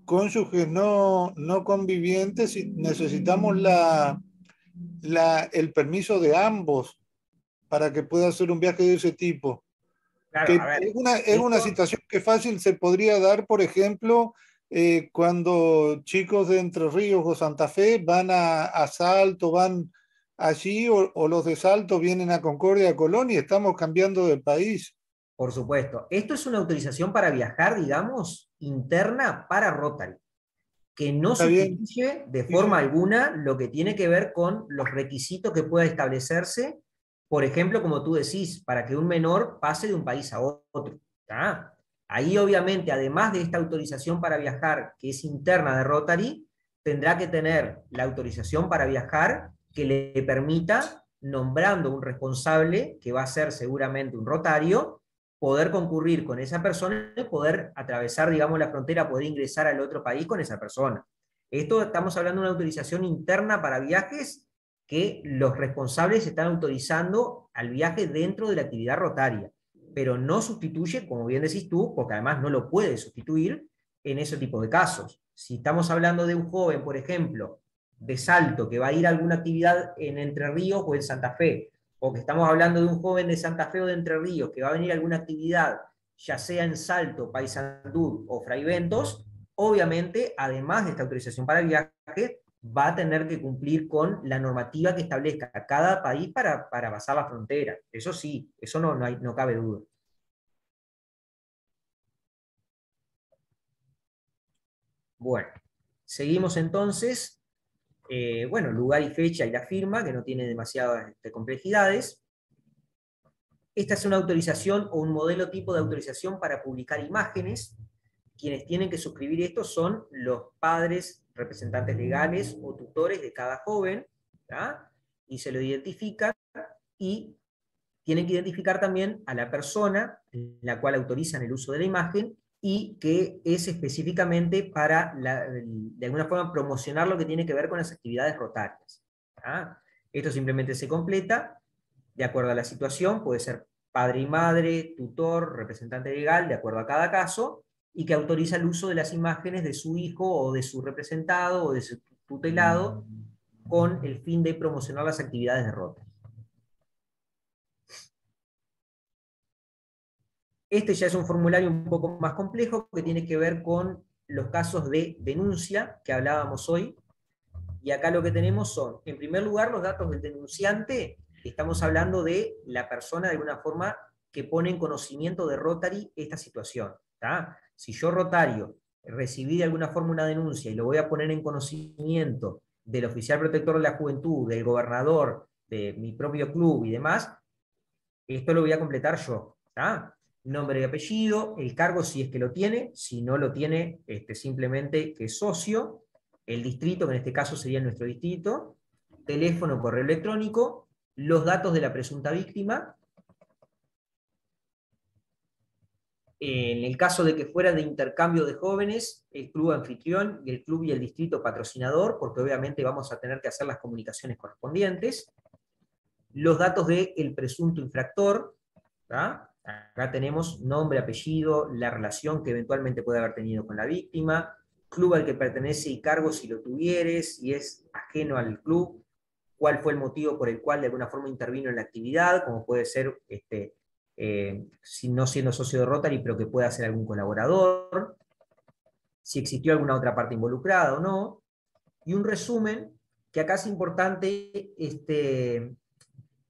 cónyuges no convivientes, necesitamos el permiso de ambos para que pueda hacer un viaje de ese tipo. Claro, Que a ver, es una esto, situación que fácil se podría dar, por ejemplo, cuando chicos de Entre Ríos o Santa Fe van a Salto, van allí, o los de Salto vienen a Concordia, a Colón, y estamos cambiando de país. Por supuesto. Esto es una autorización para viajar, digamos, interna para Rotary, que no ¿Está bien? sustituye de Sí, forma sí. alguna lo que tiene que ver con los requisitos que pueda establecerse, por ejemplo, como tú decís, para que un menor pase de un país a otro. ¿Tá? Ahí obviamente, además de esta autorización para viajar, que es interna de Rotary, tendrá que tener la autorización para viajar que le permita, nombrando un responsable, que va a ser seguramente un rotario, poder concurrir con esa persona y poder atravesar, digamos, la frontera, poder ingresar al otro país con esa persona. Esto estamos hablando de una autorización interna para viajes que los responsables están autorizando al viaje dentro de la actividad rotaria, pero no sustituye, como bien decís tú, porque además no lo puede sustituir en ese tipo de casos. Si estamos hablando de un joven, por ejemplo, de Salto, que va a ir a alguna actividad en Entre Ríos o en Santa Fe, o que estamos hablando de un joven de Santa Fe o de Entre Ríos que va a venir a alguna actividad, ya sea en Salto, Paysandú o Fraiventos, obviamente, además de esta autorización para el viaje, va a tener que cumplir con la normativa que establezca cada país para pasar la frontera. Eso sí, eso no cabe duda. Bueno, seguimos entonces. Bueno, lugar y fecha y la firma, que no tiene demasiadas complejidades. Esta es una autorización o un modelo tipo de autorización para publicar imágenes. Quienes tienen que suscribir esto son los padres, representantes legales o tutores de cada joven, ¿tá? Y se lo identifican y tienen que identificar también a la persona en la cual autorizan el uso de la imagen y que es específicamente para, de alguna forma, promocionar lo que tiene que ver con las actividades rotarias. ¿Tá? Esto simplemente se completa de acuerdo a la situación, puede ser padre y madre, tutor, representante legal, de acuerdo a cada caso, y que autoriza el uso de las imágenes de su hijo o de su representado o de su tutelado con el fin de promocionar las actividades de Rotary. Este ya es un formulario un poco más complejo que tiene que ver con los casos de denuncia que hablábamos hoy. Y acá lo que tenemos son, en primer lugar, los datos del denunciante. Estamos hablando de la persona de alguna forma que pone en conocimiento de Rotary esta situación. ¿Tá? Si yo, Rotario, recibí de alguna forma una denuncia y lo voy a poner en conocimiento del oficial protector de la juventud, del gobernador, de mi propio club y demás, esto lo voy a completar yo. ¿Tá? Nombre y apellido, el cargo si es que lo tiene, si no lo tiene, simplemente que es socio, el distrito, que en este caso sería nuestro distrito, teléfono, correo electrónico, los datos de la presunta víctima. En el caso de que fuera de intercambio de jóvenes, el club anfitrión y el club y el distrito patrocinador, porque obviamente vamos a tener que hacer las comunicaciones correspondientes. Los datos del presunto infractor, ¿tá? Acá tenemos nombre, apellido, la relación que eventualmente puede haber tenido con la víctima, club al que pertenece y cargo si lo tuvieres, si es ajeno al club, cuál fue el motivo por el cual de alguna forma intervino en la actividad, como puede ser, si no siendo socio de Rotary, pero que pueda ser algún colaborador, si existió alguna otra parte involucrada o no, y un resumen, que acá es importante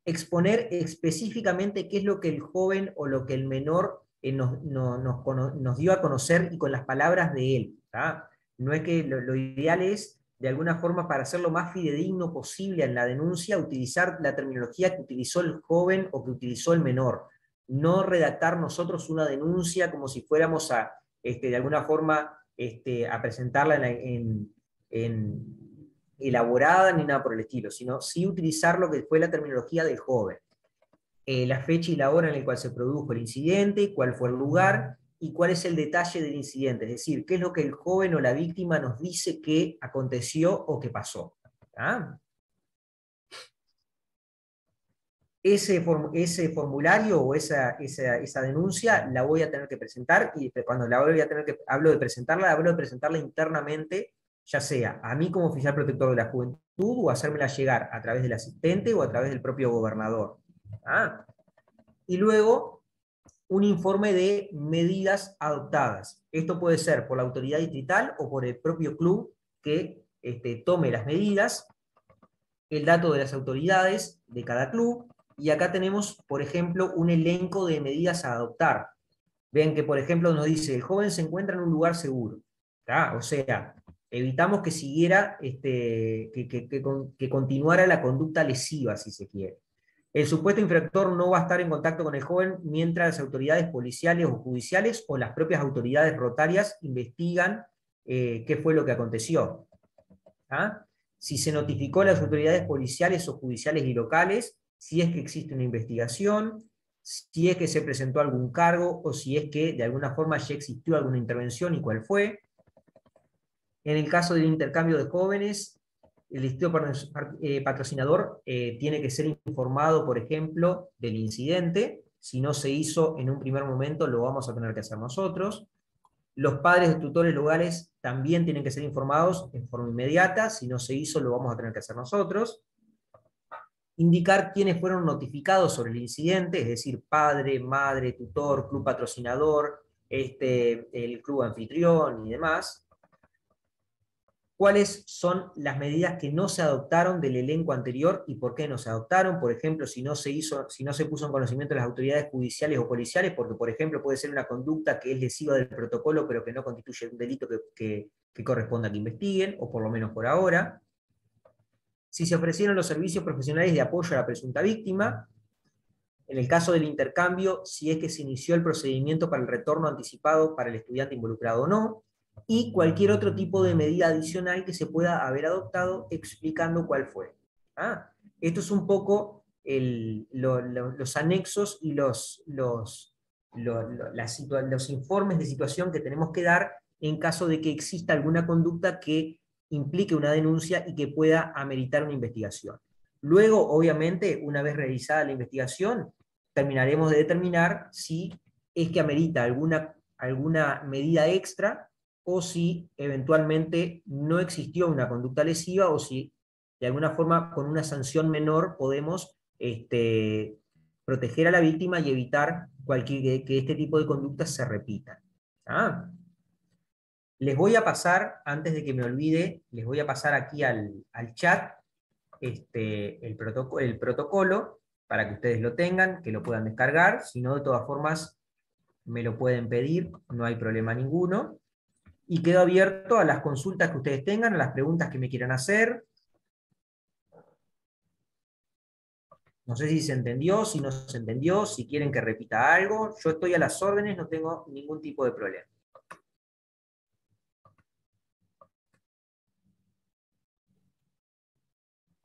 exponer específicamente qué es lo que el joven o lo que el menor nos dio a conocer y con las palabras de él. ¿Tá? No es que lo ideal es, de alguna forma, para hacer lo más fidedigno posible en la denuncia, utilizar la terminología que utilizó el joven o que utilizó el menor. No redactar nosotros una denuncia como si fuéramos a, de alguna forma, a presentarla elaborada ni nada por el estilo, sino sí utilizar lo que fue la terminología del joven. La fecha y la hora en la cual se produjo el incidente, cuál fue el lugar y cuál es el detalle del incidente, es decir, qué es lo que el joven o la víctima nos dice que aconteció o que pasó. ¿Ah? Ese formulario o esa denuncia la voy a tener que presentar, y cuando hablo de presentarla internamente, ya sea a mí como oficial protector de la juventud, o hacérmela llegar a través del asistente o a través del propio gobernador. ¿Ah? Y luego, un informe de medidas adoptadas. Esto puede ser por la autoridad distrital o por el propio club que tome las medidas, el dato de las autoridades de cada club, y acá tenemos, por ejemplo, un elenco de medidas a adoptar. Ven que, por ejemplo, nos dice, el joven se encuentra en un lugar seguro. ¿Tá? O sea, evitamos que siguiera, que continuara la conducta lesiva, si se quiere. El supuesto infractor no va a estar en contacto con el joven mientras las autoridades policiales o judiciales o las propias autoridades rotarias investigan qué fue lo que aconteció. ¿Ah? Si se notificó a las autoridades policiales o judiciales y locales, si es que existe una investigación, si es que se presentó algún cargo o si es que de alguna forma ya existió alguna intervención y cuál fue. En el caso del intercambio de jóvenes, el distrito patrocinador tiene que ser informado, por ejemplo, del incidente. Si no se hizo en un primer momento, lo vamos a tener que hacer nosotros. Los padres de tutores locales también tienen que ser informados en forma inmediata. Si no se hizo, lo vamos a tener que hacer nosotros. Indicar quiénes fueron notificados sobre el incidente, es decir, padre, madre, tutor, club patrocinador, el club anfitrión y demás. ¿Cuáles son las medidas que no se adoptaron del elenco anterior y por qué no se adoptaron? Por ejemplo, si no se puso en conocimiento de las autoridades judiciales o policiales, porque, por ejemplo, puede ser una conducta que es lesiva del protocolo, pero que no constituye un delito que corresponda que investiguen, o por lo menos por ahora. Si se ofrecieron los servicios profesionales de apoyo a la presunta víctima. En el caso del intercambio, si es que se inició el procedimiento para el retorno anticipado para el estudiante involucrado o no, y cualquier otro tipo de medida adicional que se pueda haber adoptado explicando cuál fue. Esto es un poco los anexos y los informes de situación que tenemos que dar en caso de que exista alguna conducta que implique una denuncia y que pueda ameritar una investigación. Luego, obviamente, una vez realizada la investigación, terminaremos de determinar si es que amerita alguna medida extra o si eventualmente no existió una conducta lesiva o si de alguna forma con una sanción menor podemos proteger a la víctima y evitar que este tipo de conductas se repitan. Les voy a pasar, antes de que me olvide, les voy a pasar aquí al chat el protocolo para que ustedes lo tengan, que lo puedan descargar. Si no, de todas formas, me lo pueden pedir, no hay problema ninguno. Y quedo abierto a las consultas que ustedes tengan, a las preguntas que me quieran hacer. No sé si se entendió, si no se entendió, si quieren que repita algo. Yo estoy a las órdenes, no tengo ningún tipo de problema.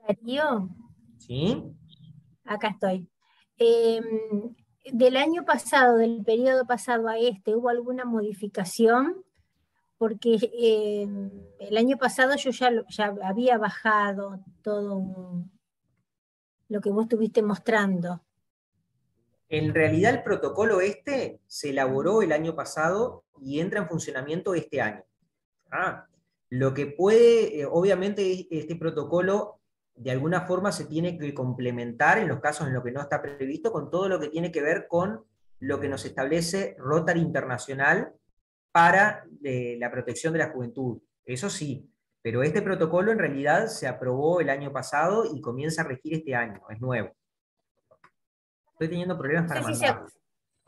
Darío, ¿Sí? acá estoy. Del año pasado, del periodo pasado a este, ¿hubo alguna modificación? Porque el año pasado yo ya había bajado todo lo que vos estuviste mostrando. En realidad el protocolo se elaboró el año pasado y entra en funcionamiento este año. Lo que puede, obviamente este protocolo de alguna forma se tiene que complementar en los casos en los que no está previsto con todo lo que tiene que ver con lo que nos establece Rotary Internacional para la protección de la juventud. Eso sí, pero este protocolo en realidad se aprobó el año pasado y comienza a regir este año, es nuevo. Estoy teniendo problemas para mandarlo.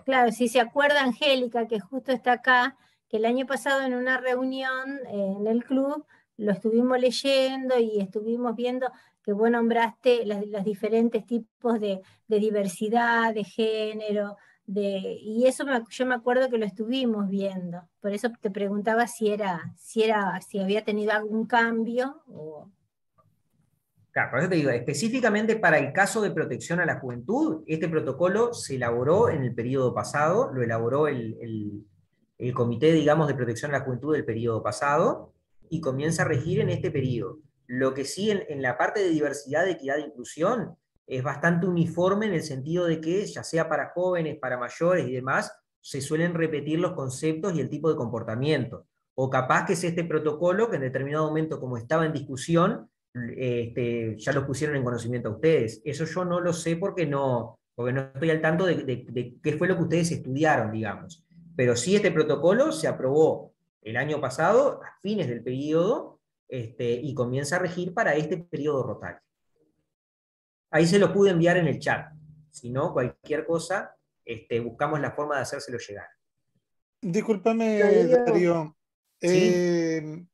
Claro, si se acuerda Angélica, que justo está acá, que el año pasado en una reunión en el club lo estuvimos leyendo y estuvimos viendo que vos nombraste los diferentes tipos de diversidad, de género, y eso yo me acuerdo que lo estuvimos viendo. Por eso te preguntaba si había tenido algún cambio. Claro, por eso te digo, específicamente para el caso de protección a la juventud, este protocolo se elaboró en el periodo pasado, lo elaboró el Comité, digamos, de Protección a la Juventud del periodo pasado, y comienza a regir en este periodo. Lo que sí, en la parte de diversidad, equidad e inclusión, es bastante uniforme en el sentido de que, ya sea para jóvenes, para mayores y demás, se suelen repetir los conceptos y el tipo de comportamiento. O capaz que es este protocolo que en determinado momento, como estaba en discusión, ya lo pusieron en conocimiento a ustedes. Eso yo no lo sé porque no porque no estoy al tanto de qué fue lo que ustedes estudiaron, digamos. Pero sí, este protocolo se aprobó el año pasado, a fines del periodo, y comienza a regir para este periodo rotario. Ahí se lo pude enviar en el chat. Si no, cualquier cosa, buscamos la forma de hacérselo llegar. Discúlpame, Darío. ¿Sí?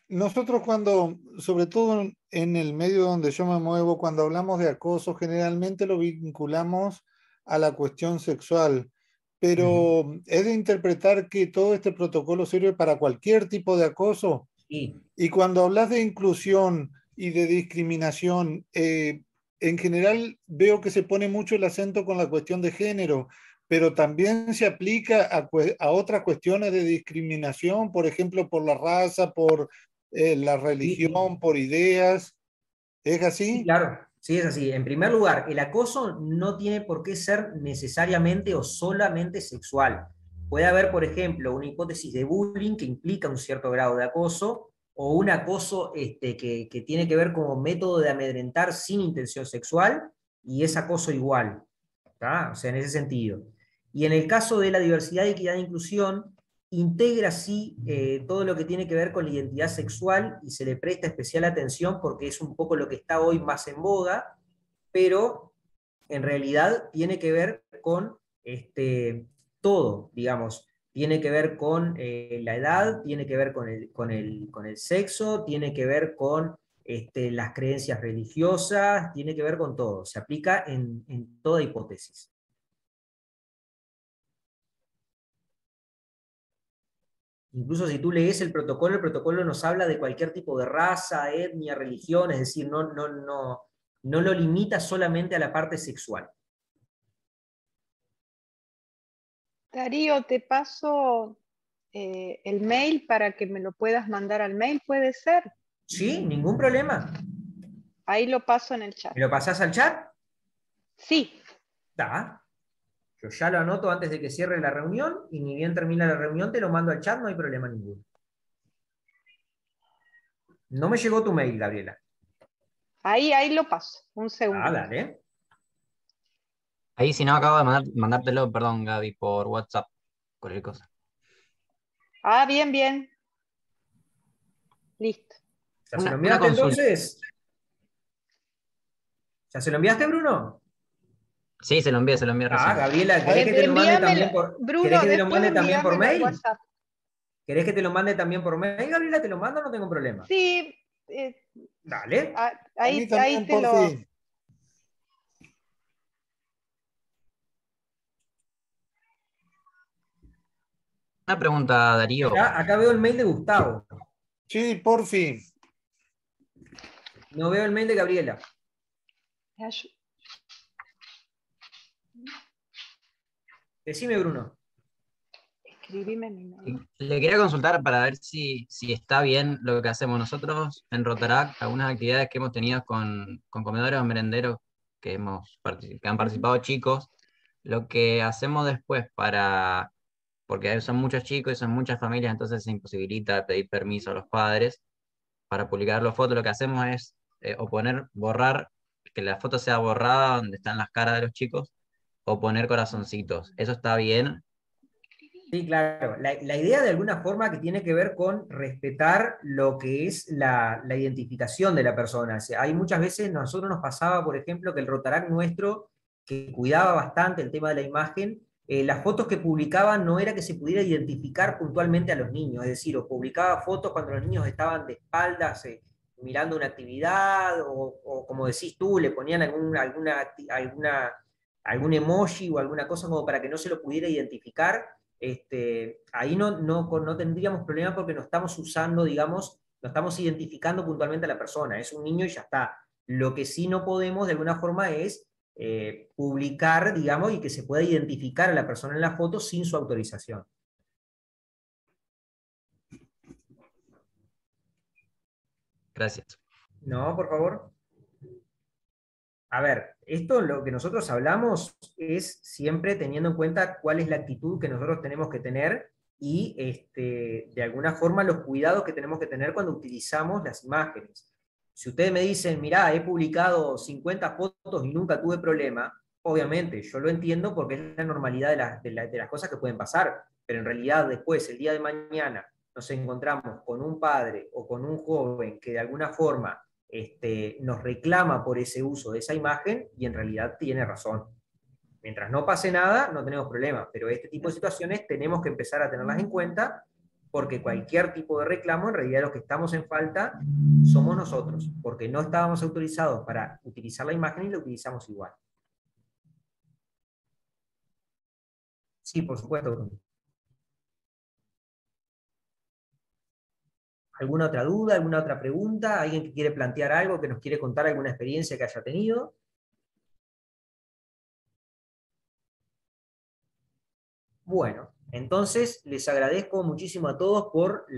Nosotros cuando, sobre todo en el medio donde yo me muevo, cuando hablamos de acoso, generalmente lo vinculamos a la cuestión sexual, pero es de interpretar que todo este protocolo sirve para cualquier tipo de acoso. Sí. Y cuando hablas de inclusión y de discriminación, en general veo que se pone mucho el acento con la cuestión de género, pero también se aplica a otras cuestiones de discriminación, por ejemplo, por la raza, por la religión, Sí. por ideas. ¿Es Sí, así? claro, sí es así. En primer lugar, el acoso no tiene por qué ser necesariamente o solamente sexual. Puede haber, por ejemplo, una hipótesis de bullying que implica un cierto grado de acoso, o un acoso que tiene que ver como método de amedrentar sin intención sexual, y es acoso igual. ¿Tá? O sea, en ese sentido. Y en el caso de la diversidad, equidad e inclusión, integra sí todo lo que tiene que ver con la identidad sexual y se le presta especial atención porque es un poco lo que está hoy más en boga, pero en realidad tiene que ver con todo, digamos. Tiene que ver con la edad, tiene que ver con el sexo, tiene que ver con las creencias religiosas, tiene que ver con todo. Se aplica en toda hipótesis. Incluso si tú lees el protocolo nos habla de cualquier tipo de raza, etnia, religión, es decir, no lo limita solamente a la parte sexual. Darío, te paso el mail para que me lo puedas mandar al mail, ¿puede ser? Sí, ningún problema. Ahí lo paso en el chat. ¿Me lo pasás al chat? Sí. Está. Yo ya lo anoto antes de que cierre la reunión y ni bien termina la reunión te lo mando al chat, no hay problema ninguno. No me llegó tu mail, Gabriela. Ahí lo paso. Un segundo. Dale. Ahí si no acabo de mandártelo, perdón, Gaby, por WhatsApp, cualquier cosa. Bien. Listo. ¿Ya se lo enviaste entonces? ¿Ya se lo enviaste, Bruno? Sí, se lo envié recién. Gabriela, ¿querés que te lo mande también por, Bruno, ¿querés que te lo mande también por mail? WhatsApp. ¿Querés que te lo mande también por mail, Gabriela? ¿Te lo mando? No tengo problema. Sí. Dale. Ahí te lo... Fin. Una pregunta, Darío. Acá veo el mail de Gustavo. Sí, por fin. No veo el mail de Gabriela. Decime, Bruno. Escribime mi mail. Le quería consultar para ver si está bien lo que hacemos nosotros en Rotaract, algunas actividades que hemos tenido con comedores o merenderos que han participado chicos, lo que hacemos después porque son muchos chicos y son muchas familias, entonces se imposibilita pedir permiso a los padres para publicar las fotos. Lo que hacemos es borrar, que la foto sea borrada donde están las caras de los chicos, o poner corazoncitos. ¿Eso está bien? Sí, claro. La idea de alguna forma que tiene que ver con respetar lo que es la identificación de la persona. O sea, hay muchas veces, nosotros nos pasaba, por ejemplo, que el Rotaract nuestro, que cuidaba bastante el tema de la imagen, las fotos que publicaba no era que se pudiera identificar puntualmente a los niños, es decir, o publicaba fotos cuando los niños estaban de espaldas mirando una actividad, o como decís tú, le ponían algún emoji o alguna cosa como para que no se lo pudiera identificar. Ahí no tendríamos problema porque no estamos usando, digamos, no estamos identificando puntualmente a la persona, es un niño y ya está. Lo que sí no podemos de alguna forma es publicar, digamos, y que se pueda identificar a la persona en la foto sin su autorización. Gracias. No, por favor. A ver, esto lo que nosotros hablamos es siempre teniendo en cuenta cuál es la actitud que nosotros tenemos que tener y de alguna forma los cuidados que tenemos que tener cuando utilizamos las imágenes. Si ustedes me dicen, mirá, he publicado 50 fotos y nunca tuve problema, obviamente, yo lo entiendo porque es la normalidad de las cosas que pueden pasar, pero en realidad después, el día de mañana, nos encontramos con un padre o con un joven que de alguna forma nos reclama por ese uso de esa imagen y en realidad tiene razón. Mientras no pase nada, no tenemos problema, pero este tipo de situaciones tenemos que empezar a tenerlas en cuenta porque cualquier tipo de reclamo, en realidad lo que estamos en falta somos nosotros, porque no estábamos autorizados para utilizar la imagen y la utilizamos igual. Sí, por supuesto. ¿Alguna otra duda, alguna otra pregunta? ¿Alguien que quiere plantear algo, que nos quiere contar alguna experiencia que haya tenido? Bueno, entonces les agradezco muchísimo a todos por la